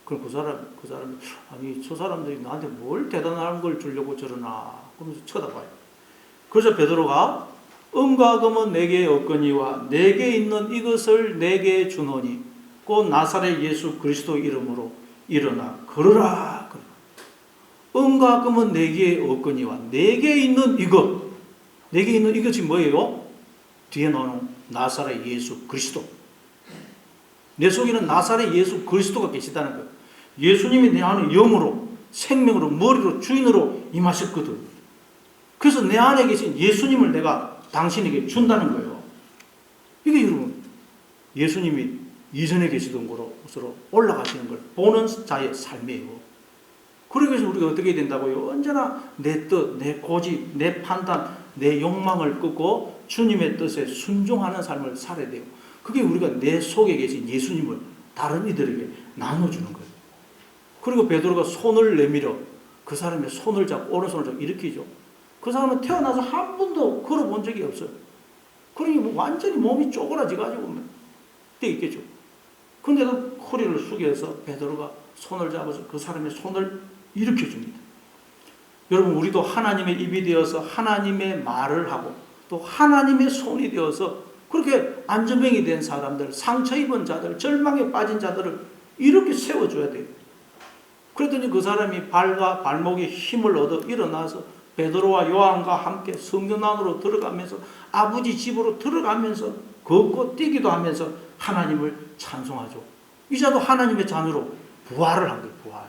Speaker 1: 그럼 그 사람이 아니 저 사람들이 나한테 뭘 대단한 걸 주려고 저러나 그러면서 쳐다봐요. 그래서 베드로가 은과 금은 내게 없거니와 내게 있는 이것을 내게 주노니 곧 나사렛 예수 그리스도 이름으로 일어나 걸으라. 은과 금은 내게 없거니와 내게 있는 이것, 내게 있는 이것이 뭐예요? 뒤에 나오는 나사렛 예수 그리스도. 내 속에는 나사렛 예수 그리스도가 계시다는 거예요. 예수님이 내 안에 영으로, 생명으로, 머리로, 주인으로 임하셨거든. 그래서 내 안에 계신 예수님을 내가 당신에게 준다는 거예요. 이게 여러분, 예수님이 이전에 계시던 곳으로 올라가시는 걸 보는 자의 삶이에요. 그러기 위해서 우리가 어떻게 된다고요? 언제나 내 뜻, 내 고집, 내 판단, 내 욕망을 끄고 주님의 뜻에 순종하는 삶을 살아야 돼요. 그게 우리가 내 속에 계신 예수님을 다른 이들에게 나눠주는 거예요. 그리고 베드로가 손을 내밀어 그 사람의 손을 잡고 오른손을 잡고 일으키죠. 그 사람은 태어나서 한 번도 걸어본 적이 없어요. 그러니 완전히 몸이 쪼그라져가지고 돼 있겠죠. 근데도 허리를 숙여서 베드로가 손을 잡아서 그 사람의 손을 일으켜줍니다. 여러분 우리도 하나님의 입이 되어서 하나님의 말을 하고 또 하나님의 손이 되어서 그렇게 안전병이 된 사람들, 상처 입은 자들, 절망에 빠진 자들을 이렇게 세워줘야 돼요. 그랬더니 그 사람이 발과 발목에 힘을 얻어 일어나서 베드로와 요한과 함께 성전 안으로 들어가면서 아버지 집으로 들어가면서 걷고 뛰기도 하면서 하나님을 찬송하죠. 이 자도 하나님의 자녀로 부활을 한 거예요. 부활.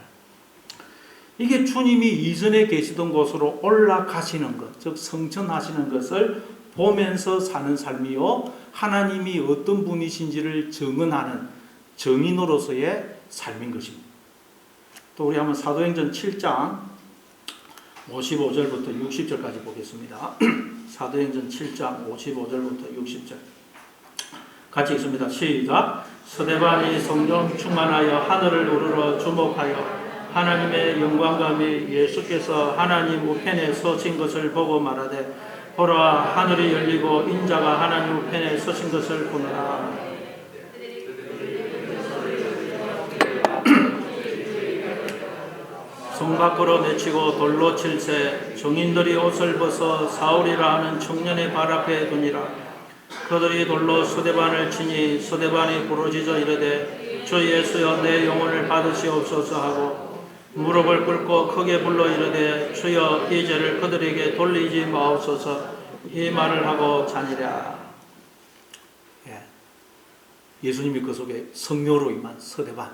Speaker 1: 이게 주님이 이전에 계시던 곳으로 올라가시는 것, 즉 성천하시는 것을 보면서 사는 삶이요, 하나님이 어떤 분이신지를 증언하는 증인으로서의 삶인 것입니다. 또 우리 한번 사도행전 7장 55절부터 60절까지 보겠습니다. 사도행전 7장 55절부터 60절 같이 읽습니다. 시작. 스데반이 성령 충만하여 하늘을 우러러 주목하여 하나님의 영광과 및 예수께서 하나님 우편에 서신 것을 보고 말하되 보라, 하늘이 열리고 인자가 하나님 우편에 서신 것을 보노라. 성 밖으로 내치고 돌로 칠세 정인들이 옷을 벗어 사울이라 하는 청년의 발 앞에 두니라. 그들이 돌로 스데반을 치니 스데반이 부러지져 이르되 주 예수여 내 영혼을 받으시옵소서 하고 무릎을 꿇고 크게 불러 이르되 주여 이 죄를 그들에게 돌리지 마옵소서 이 말을 하고 자니라. 예수님이 그 속에 성녀로 임한 스데반,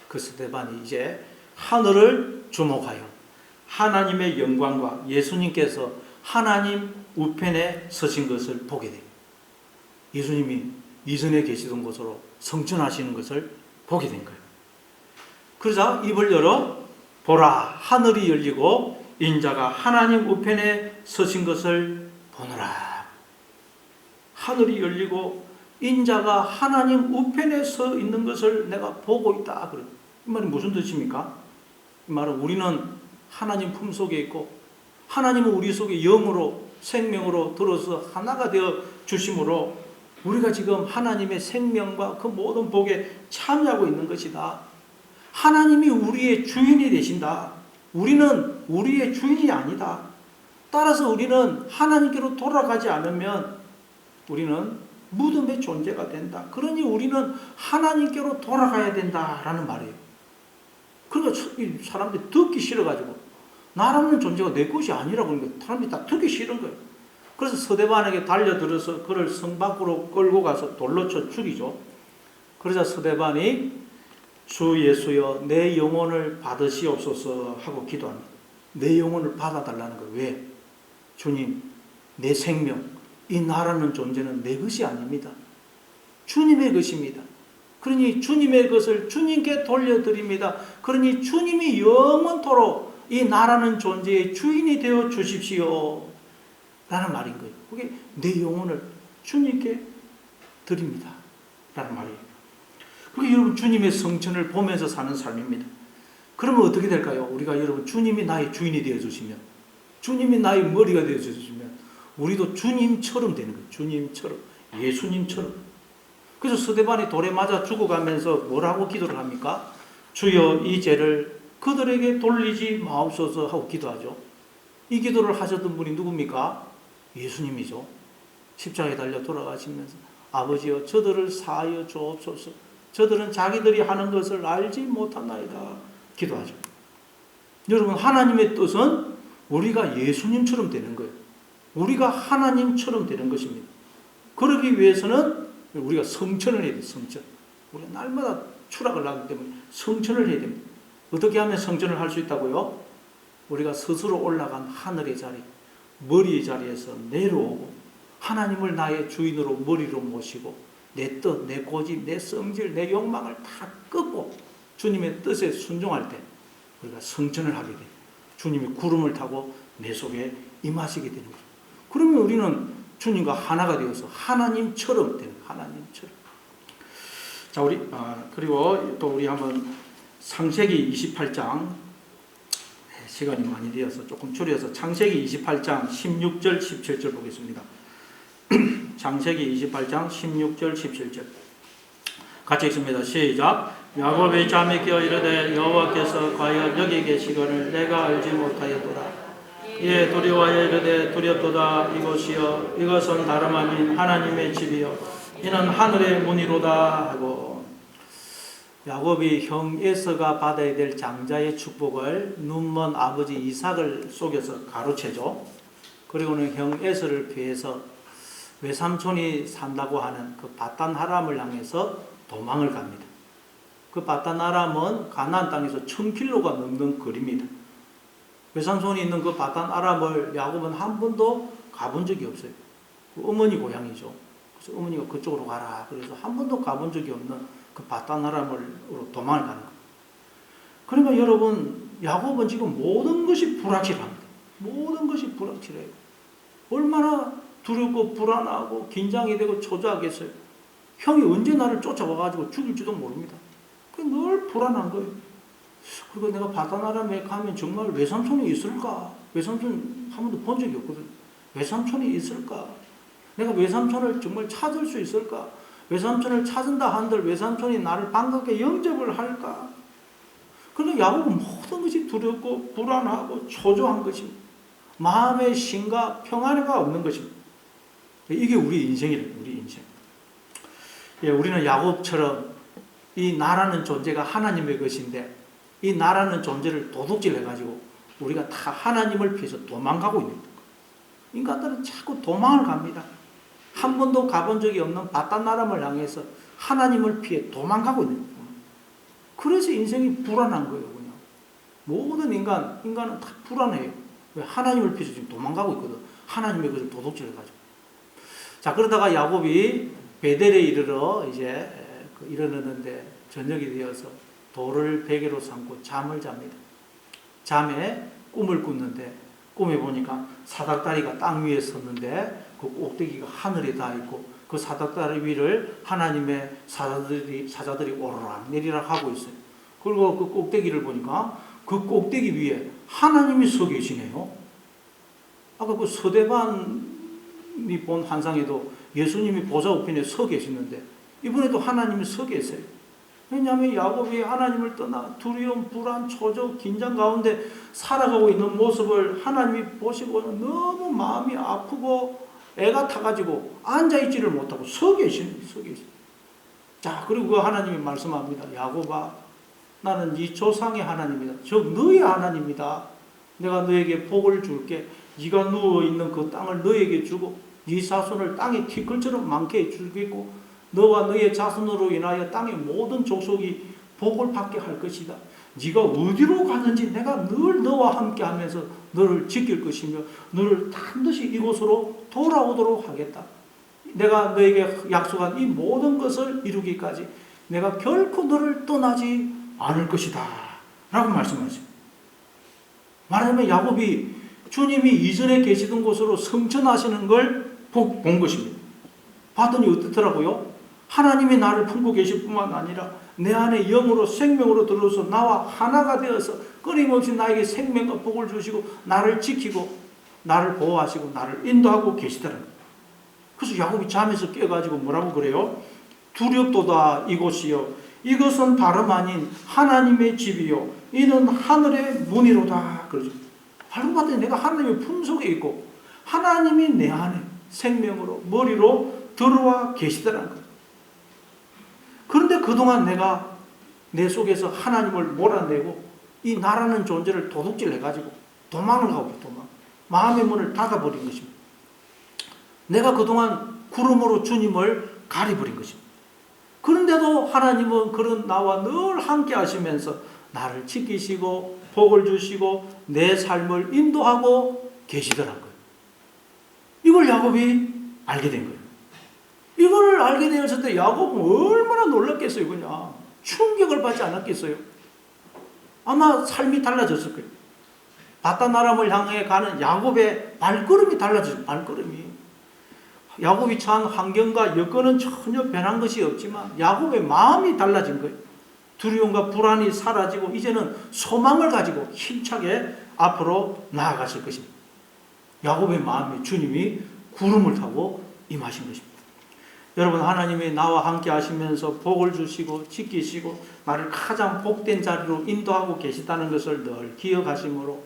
Speaker 1: 그 스데반이 이제 하늘을 주목하여 하나님의 영광과 예수님께서 하나님 우편에 서신 것을 보게 됩니다. 예수님이 이전에 계시던 곳으로 성천하시는 것을 보게 된 거예요. 그러자 입을 열어 보라, 하늘이 열리고 인자가 하나님 우편에 서신 것을 보노라. 하늘이 열리고 인자가 하나님 우편에 서 있는 것을 내가 보고 있다. 이 말이 무슨 뜻입니까? 이 말은 우리는 하나님 품속에 있고 하나님은 우리 속에 영으로 생명으로 들어서 하나가 되어 주심으로 우리가 지금 하나님의 생명과 그 모든 복에 참여하고 있는 것이다. 하나님이 우리의 주인이 되신다. 우리는 우리의 주인이 아니다. 따라서 우리는 하나님께로 돌아가지 않으면 우리는 무덤의 존재가 된다. 그러니 우리는 하나님께로 돌아가야 된다라는 말이에요. 그러니까 사람들이 듣기 싫어가지고 나라는 존재가 내 것이 아니라고 그러니까 사람들이 다 듣기 싫은 거예요. 그래서 스데반에게 달려들어서 그를 성 밖으로 끌고 가서 돌로 쳐 죽이죠. 그러자 스데반이 주 예수여 내 영혼을 받으시옵소서 하고 기도합니다. 내 영혼을 받아달라는 거예요. 왜? 주님, 내 생명, 이 나라는 존재는 내 것이 아닙니다. 주님의 것입니다. 그러니 주님의 것을 주님께 돌려드립니다. 그러니 주님이 영원토록 이 나라는 존재의 주인이 되어 주십시오 라는 말인 거예요. 그게 내 영혼을 주님께 드립니다 라는 말이에요. 그게 여러분 주님의 성천을 보면서 사는 삶입니다. 그러면 어떻게 될까요? 우리가 여러분 주님이 나의 주인이 되어 주시면, 주님이 나의 머리가 되어 주시면 우리도 주님처럼 되는 거예요. 주님처럼, 예수님처럼. 그래서 스데반이 돌에 맞아 죽어가면서 뭐라고 기도를 합니까? 주여 이 죄를 그들에게 돌리지 마옵소서 하고 기도하죠. 이 기도를 하셨던 분이 누굽니까? 예수님이죠. 십자가에 달려 돌아가시면서 아버지여 저들을 사하여 주옵소서. 저들은 자기들이 하는 것을 알지 못하나이다. 기도하죠. 여러분 하나님의 뜻은 우리가 예수님처럼 되는 거예요. 우리가 하나님처럼 되는 것입니다. 그러기 위해서는 우리가 성천을 해야 돼요. 성천. 우리가 날마다 추락을 하기 때문에 성천을 해야 됩니다. 어떻게 하면 성천을 할 수 있다고요? 우리가 스스로 올라간 하늘의 자리, 머리의 자리에서 내려오고 하나님을 나의 주인으로 머리로 모시고 내 뜻, 내 고집, 내 성질, 내 욕망을 다 끄고 주님의 뜻에 순종할 때 우리가 성천을 하게 돼요. 주님이 구름을 타고 내 속에 임하시게 되는 거죠. 그러면 우리는 주님과 하나가 되어서 하나님처럼 되는 거예요. 하나님처럼. 자, 그리고 또 우리 한번 창세기 28장, 시간이 많이 되어서 조금 줄여서 창세기 28장 16절 17절 보겠습니다. 창세기 28장 16절 17절 같이 읽습니다. 시작. 야곱의 잠이 깨어 이르되 여호와께서 과연 여기 계시거늘 내가 알지 못하였도다. 이에 두려워하여 이르되 두렵도다. 이곳이여 이것은 다름 아닌 하나님의 집이요 이는 하늘의 문이로다 하고, 야곱이 형 에서가 받아야 될 장자의 축복을 눈먼 아버지 이삭을 속여서 가로채죠. 그리고는 형 에서를 피해서 외삼촌이 산다고 하는 그 바단 하람을 향해서 도망을 갑니다. 그 바단 하람은 가나안 땅에서 1000km가 넘는 거리입니다. 외삼촌이 있는 그 바단 아람을 야곱은 한 번도 가본 적이 없어요. 그 어머니 고향이죠. 그래서 어머니가 그쪽으로 가라. 그래서 한 번도 가본 적이 없는 그 바단 아람으로 도망을 가는 거예요. 그러니까 여러분, 야곱은 지금 모든 것이 불확실합니다. 모든 것이 불확실해요. 얼마나 두렵고 불안하고 긴장이 되고 초조하겠어요. 형이 언제 나를 쫓아와가지고 죽일지도 모릅니다. 늘 불안한 거예요. 그리고 내가 바단 아람에 가면 정말 외삼촌이 있을까? 외삼촌 한 번도 본 적이 없거든. 외삼촌이 있을까? 내가 외삼촌을 정말 찾을 수 있을까? 외삼촌을 찾은다 한들 외삼촌이 나를 반갑게 영접을 할까? 그러나 야곱은 모든 것이 두렵고 불안하고 초조한 것입니다. 마음의 쉼과 평안가 없는 것입니다. 이게 우리 인생이래요. 우리 인생. 예, 우리는 야곱처럼 이 나라는 존재가 하나님의 것인데 이 나라는 존재를 도둑질해가지고 우리가 다 하나님을 피해서 도망가고 있는 거예요. 인간들은 자꾸 도망을 갑니다. 한 번도 가본 적이 없는 바단 아람을 향해서 하나님을 피해 도망가고 있는 거예요. 그래서 인생이 불안한 거예요. 그냥 모든 인간은 다 불안해요. 왜? 하나님을 피해서 지금 도망가고 있거든. 하나님의 것을 도둑질해가지고. 자, 그러다가 야곱이 베델에 이르러 이르는데 저녁이 되어서 돌을 베개로 삼고 잠을 잡니다. 잠에 꿈을 꾸는데 꿈에 보니까 사닥다리가 땅 위에 섰는데 그 꼭대기가 하늘에 닿아 있고 그 사닥다리 위를 하나님의 사자들이 오르락 내리락 하고 있어요. 그리고 그 꼭대기를 보니까 그 꼭대기 위에 하나님이 서 계시네요. 아까 그 서대반이 본 환상에도 예수님이 보좌 우편에 서 계시는데 이번에도 하나님이 서 계세요. 왜냐하면 야곱이 하나님을 떠나 두려움, 불안, 초조, 긴장 가운데 살아가고 있는 모습을 하나님이 보시고 너무 마음이 아프고 애가 타가지고 앉아있지를 못하고 서 계시는. 자, 그리고 그 하나님이 말씀합니다. 야곱아, 나는 네 조상의 하나님이다. 즉 너의 하나님이다. 내가 너에게 복을 줄게. 네가 누워있는 그 땅을 너에게 주고 네 자손을 땅의 티끌처럼 많게 해주겠고 너와 너의 자손으로 인하여 땅의 모든 족속이 복을 받게 할 것이다. 네가 어디로 가는지 내가 늘 너와 함께 하면서 너를 지킬 것이며 너를 반드시 이곳으로 돌아오도록 하겠다. 내가 너에게 약속한 이 모든 것을 이루기까지 내가 결코 너를 떠나지 않을 것이다 라고 말씀하십니다. 말하자면 야곱이 주님이 이전에 계시던 곳으로 성천하시는 걸 본 것입니다. 봤더니 어떻더라고요? 하나님이 나를 품고 계실 뿐만 아니라 내 안에 영으로 생명으로 들어서 나와 하나가 되어서 끊임없이 나에게 생명과 복을 주시고 나를 지키고 나를 보호하시고 나를 인도하고 계시더라고요. 그래서 야곱이 잠에서 깨가지고 뭐라고 그래요? 두렵도다 이곳이요 이것은 다름 아닌 하나님의 집이요 이는 하늘의 문이로다. 그러죠. 알고 봤더니 내가 하나님의 품속에 있고 하나님이 내 안에 생명으로 머리로 들어와 계시더라는 거예요. 그런데 그동안 내가 내 속에서 하나님을 몰아내고 이 나라는 존재를 도둑질해가지고 도망을 가고 도망. 마음의 문을 닫아버린 것입니다. 내가 그동안 구름으로 주님을 가려버린 것입니다. 그런데도 하나님은 그런 나와 늘 함께 하시면서 나를 지키시고 복을 주시고 내 삶을 인도하고 계시더라고요. 이걸 야곱이 알게 된 거예요. 이걸 알게 되었을 때 야곱은 얼마나 놀랐겠어요. 그냥 충격을 받지 않았겠어요. 아마 삶이 달라졌을 거예요. 바단 아람을 향해 가는 야곱의 발걸음이 달라졌어요. 발걸음이. 야곱이 처한 환경과 여건은 전혀 변한 것이 없지만 야곱의 마음이 달라진 거예요. 두려움과 불안이 사라지고 이제는 소망을 가지고 힘차게 앞으로 나아갔을 것입니다. 야곱의 마음에 주님이 구름을 타고 임하신 것입니다. 여러분, 하나님이 나와 함께 하시면서 복을 주시고 지키시고 나를 가장 복된 자리로 인도하고 계시다는 것을 늘 기억하심으로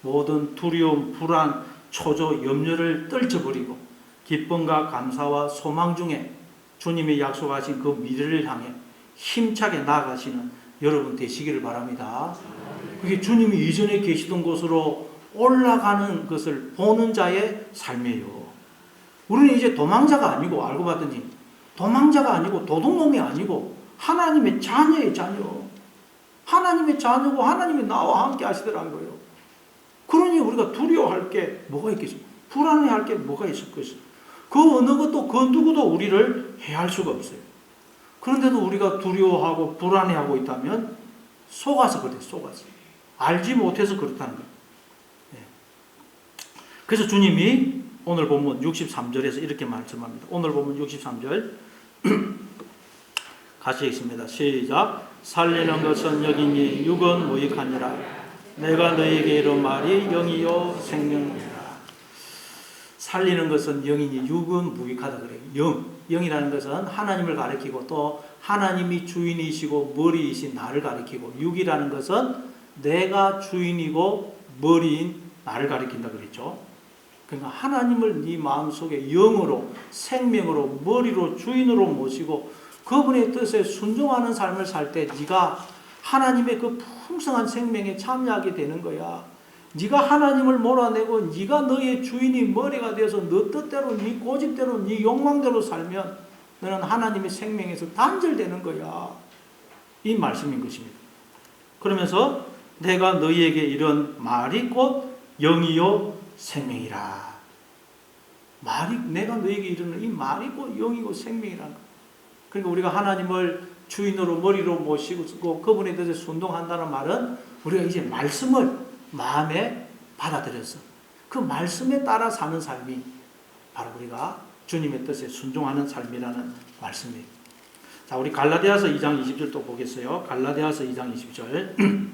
Speaker 1: 모든 두려움, 불안, 초조, 염려를 떨쳐버리고 기쁨과 감사와 소망 중에 주님이 약속하신 그 미래를 향해 힘차게 나아가시는 여러분 되시기를 바랍니다. 그게 주님이 이전에 계시던 곳으로 올라가는 것을 보는 자의 삶이에요. 우리는 이제 도망자가 아니고 알고 봤더니 도망자가 아니고 도둑놈이 아니고 하나님의 자녀의 자녀. 하나님의 자녀고 하나님이 나와 함께 하시더라는 거예요. 그러니 우리가 두려워할 게 뭐가 있겠어요? 불안해할 게 뭐가 있을 것이요? 그 어느 것도 그 누구도 우리를 해할 수가 없어요. 그런데도 우리가 두려워하고 불안해하고 있다면 속아서 그래, 속아서. 알지 못해서 그렇다는 거예요. 그래서 주님이 오늘 본문 63절에서 이렇게 말씀합니다. 오늘 본문 63절 같이 읽습니다. 시작. 살리는 것은 영이니 육은 무익하니라. 내가 너에게 이런 말이 영이요 생명이라. 살리는 것은 영이니 육은 무익하다 그래요. 영이라는 것은 하나님을 가리키고 또 하나님이 주인이시고 머리이신 나를 가리키고, 육이라는 것은 내가 주인이고 머리인 나를 가리킨다 그랬죠. 그러니까 하나님을 네 마음속에 영으로, 생명으로, 머리로, 주인으로 모시고 그분의 뜻에 순종하는 삶을 살 때 네가 하나님의 그 풍성한 생명에 참여하게 되는 거야. 네가 하나님을 몰아내고 네가 너의 주인이 머리가 되어서 너 뜻대로, 네 고집대로, 네 욕망대로 살면 너는 하나님의 생명에서 단절되는 거야. 이 말씀인 것입니다. 그러면서 내가 너희에게 이런 말이 곧 영이요 생명이라. 말이, 내가 너희에게 이르는 이 말이 곧 영이고 생명이라는 거. 그러니까 우리가 하나님을 주인으로 머리로 모시고 그분의 뜻에 순종한다는 말은 우리가 이제 말씀을 마음에 받아들여서 그 말씀에 따라 사는 삶이 바로 우리가 주님의 뜻에 순종하는 삶이라는 말씀이에요. 자, 우리 갈라디아서 2장 20절 또 보겠어요. 갈라디아서 2장 20절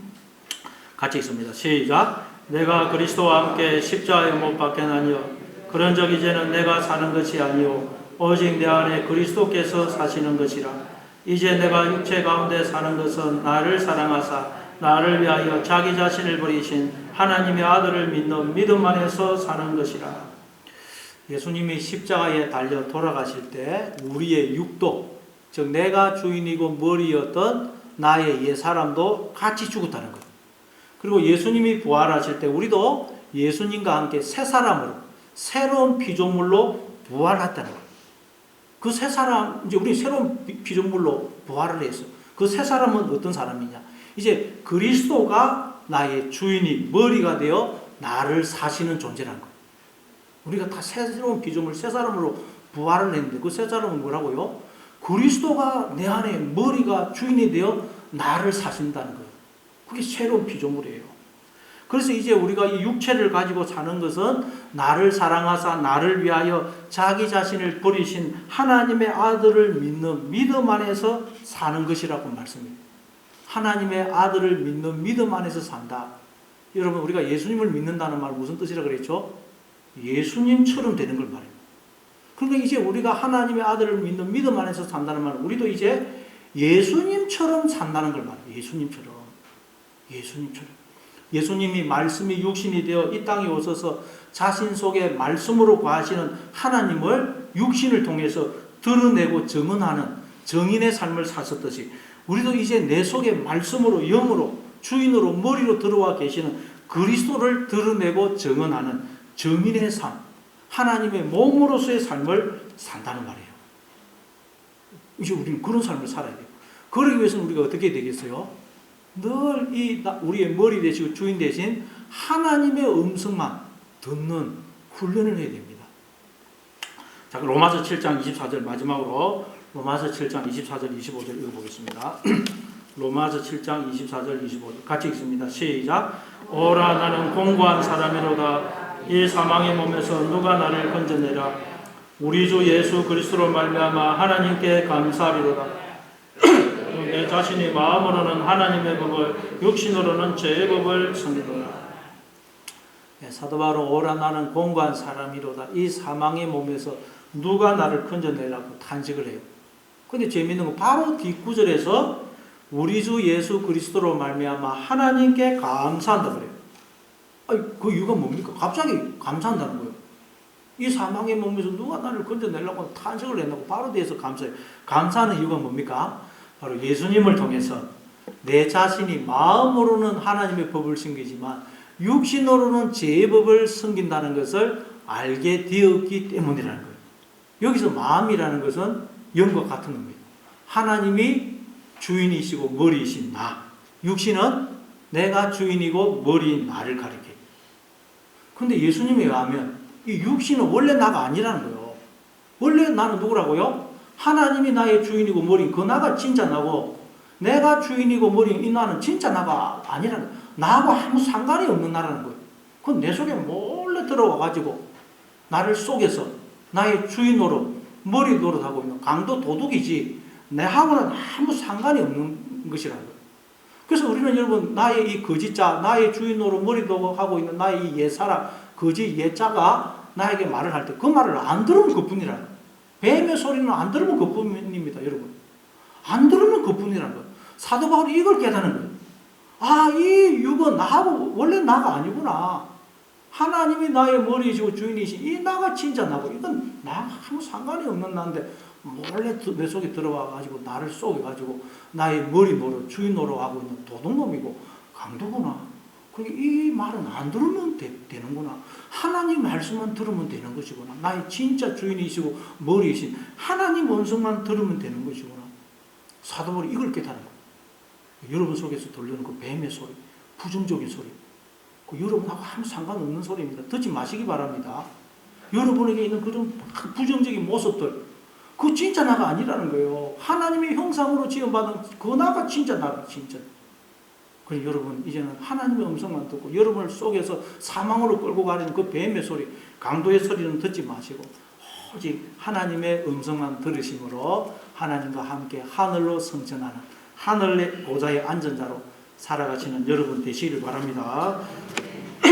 Speaker 1: 같이 읽습니다. 시작. 내가 그리스도와 함께 십자가에 못 박혀나니요 그런 적 이제는 내가 사는 것이 아니요 오직 내 안에 그리스도께서 사시는 것이라. 이제 내가 육체 가운데 사는 것은 나를 사랑하사 나를 위하여 자기 자신을 버리신 하나님의 아들을 믿는 믿음 안에서 사는 것이라. 예수님이 십자가에 달려 돌아가실 때 우리의 육도, 즉 내가 주인이고 머리였던 나의 옛사람도 같이 죽었다는 거예요. 그리고 예수님이 부활하실 때 우리도 예수님과 함께 새 사람으로, 새로운 피조물로 부활했다는 거예요. 그 새 사람, 이제 우리 새로운 피조물로 부활을 했어. 그 새 사람은 어떤 사람이냐? 이제 그리스도가 나의 주인이 머리가 되어 나를 사시는 존재라는 거예요. 우리가 다 새로운 피조물, 새 사람으로 부활을 했는데 그 새 사람은 뭐라고요? 그리스도가 내 안에 머리가 주인이 되어 나를 사신다는 거예요. 그게 새로운 피조물이에요. 그래서 이제 우리가 이 육체를 가지고 사는 것은 나를 사랑하사 나를 위하여 자기 자신을 버리신 하나님의 아들을 믿는 믿음 안에서 사는 것이라고 말씀해요. 하나님의 아들을 믿는 믿음 안에서 산다. 여러분, 우리가 예수님을 믿는다는 말 무슨 뜻이라고 그랬죠? 예수님처럼 되는 걸 말해요. 그러니까 이제 우리가 하나님의 아들을 믿는 믿음 안에서 산다는 말은 우리도 이제 예수님처럼 산다는 걸 말해요. 예수님처럼. 예수님이 말씀이 육신이 되어 이 땅에 오셔서 자신 속에 말씀으로 거하시는 하나님을 육신을 통해서 드러내고 증언하는 정인의 삶을 사셨듯이 우리도 이제 내 속에 말씀으로, 영으로, 주인으로, 머리로 들어와 계시는 그리스도를 드러내고 증언하는 정인의 삶, 하나님의 몸으로서의 삶을 산다는 말이에요. 이제 우리는 그런 삶을 살아야 돼요. 그러기 위해서는 우리가 어떻게 되겠어요? 늘 우리의 머리 되시고 주인 되신 하나님의 음성만 듣는 훈련을 해야 됩니다. 자, 로마서 7장 24절 마지막으로 로마서 7장 24절 25절 읽어보겠습니다. 로마서 7장 24절 25절 같이 읽습니다. 시작. 오라 나는 공고한 사람이로다. 이 사망의 몸에서 누가 나를 건져내라. 우리 주 예수 그리스도로 말미암아 하나님께 감사하리로다. 내 자신이 마음으로는 하나님의 법을, 육신으로는 죄의 법을 섬기노라. 사도 바울은 오라 나는 공고한 사람이로다. 이 사망의 몸에서 누가 나를 건져내라고 탄식을 해요. 근데 재미있는 건 바로 뒷구절에서 우리 주 예수 그리스도로 말미암아 하나님께 감사한다 그래요. 아니, 그 이유가 뭡니까? 갑자기 감사한다는 거예요. 이 사망의 몸에서 누가 나를 건져내려고 탄식을 했나고 바로 뒤에서 감사해요. 감사하는 이유가 뭡니까? 바로 예수님을 통해서 내 자신이 마음으로는 하나님의 법을 섬기지만 육신으로는 죄의 법을 섬긴다는 것을 알게 되었기 때문이라는 거예요. 여기서 마음이라는 것은 영과 같은 겁니다. 하나님이 주인이시고 머리이신 나, 육신은 내가 주인이고 머리인 나를 가리켜요. 근데 예수님에 의하면 이 육신은 원래 나가 아니라는 거예요. 원래 나는 누구라고요? 하나님이 나의 주인이고 머리인 그 나가 진짜 나고, 내가 주인이고 머리인 이 나는 진짜 나가 아니라는 거예요. 나하고 아무 상관이 없는 나라는 거예요. 그건 내 속에 몰래 들어와 가지고 나를 속여서 나의 주인으로 머리 노릇하고 있는 강도 도둑이지 내하고는 아무 상관이 없는 것이라는 거예요. 그래서 우리는 여러분, 나의 이 거짓자, 나의 주인으로 머리도 하고 있는 나의 이 옛사람, 거짓 옛자가 나에게 말을 할 때 그 말을 안 들으면 그뿐이라는 거예요. 뱀의 소리는 안 들으면 그뿐입니다, 여러분. 안 들으면 그뿐이라는 거예요. 사도 바울이 이걸 깨닫는 거예요. 아, 이 육은 나하고 원래 나가 아니구나. 하나님이 나의 머리이시고 주인이신 이 나가 진짜 나고, 이건 나하고 아무 상관이 없는 나인데 몰래 내 속에 들어와 가지고 나를 속여 가지고 나의 머리 노릇, 주인 노릇 하고 있는 도둑놈이고 강도구나. 그러니까 이 말은 안 들으면 되는구나. 하나님 말씀만 들으면 되는 것이구나. 나의 진짜 주인이시고 머리이신 하나님 음성만 들으면 되는 것이구나. 사도 바울이 이걸 깨달은 거예요. 여러분 속에서 들리는 그 뱀의 소리, 부정적인 소리, 그 여러분하고 아무 상관없는 소리입니다. 듣지 마시기 바랍니다. 여러분에게 있는 그런 부정적인 모습들, 그 진짜 나가 아니라는 거예요. 하나님의 형상으로 지음받은 그 나가 진짜 나가, 진짜. 그래서 여러분, 이제는 하나님의 음성만 듣고 여러분을 속에서 사망으로 끌고 가는 그 뱀의 소리, 강도의 소리는 듣지 마시고 오직 하나님의 음성만 들으심으로 하나님과 함께 하늘로 승천하는 하늘의 보좌에 앉은 자로 살아가시는 여러분 되시기를 바랍니다.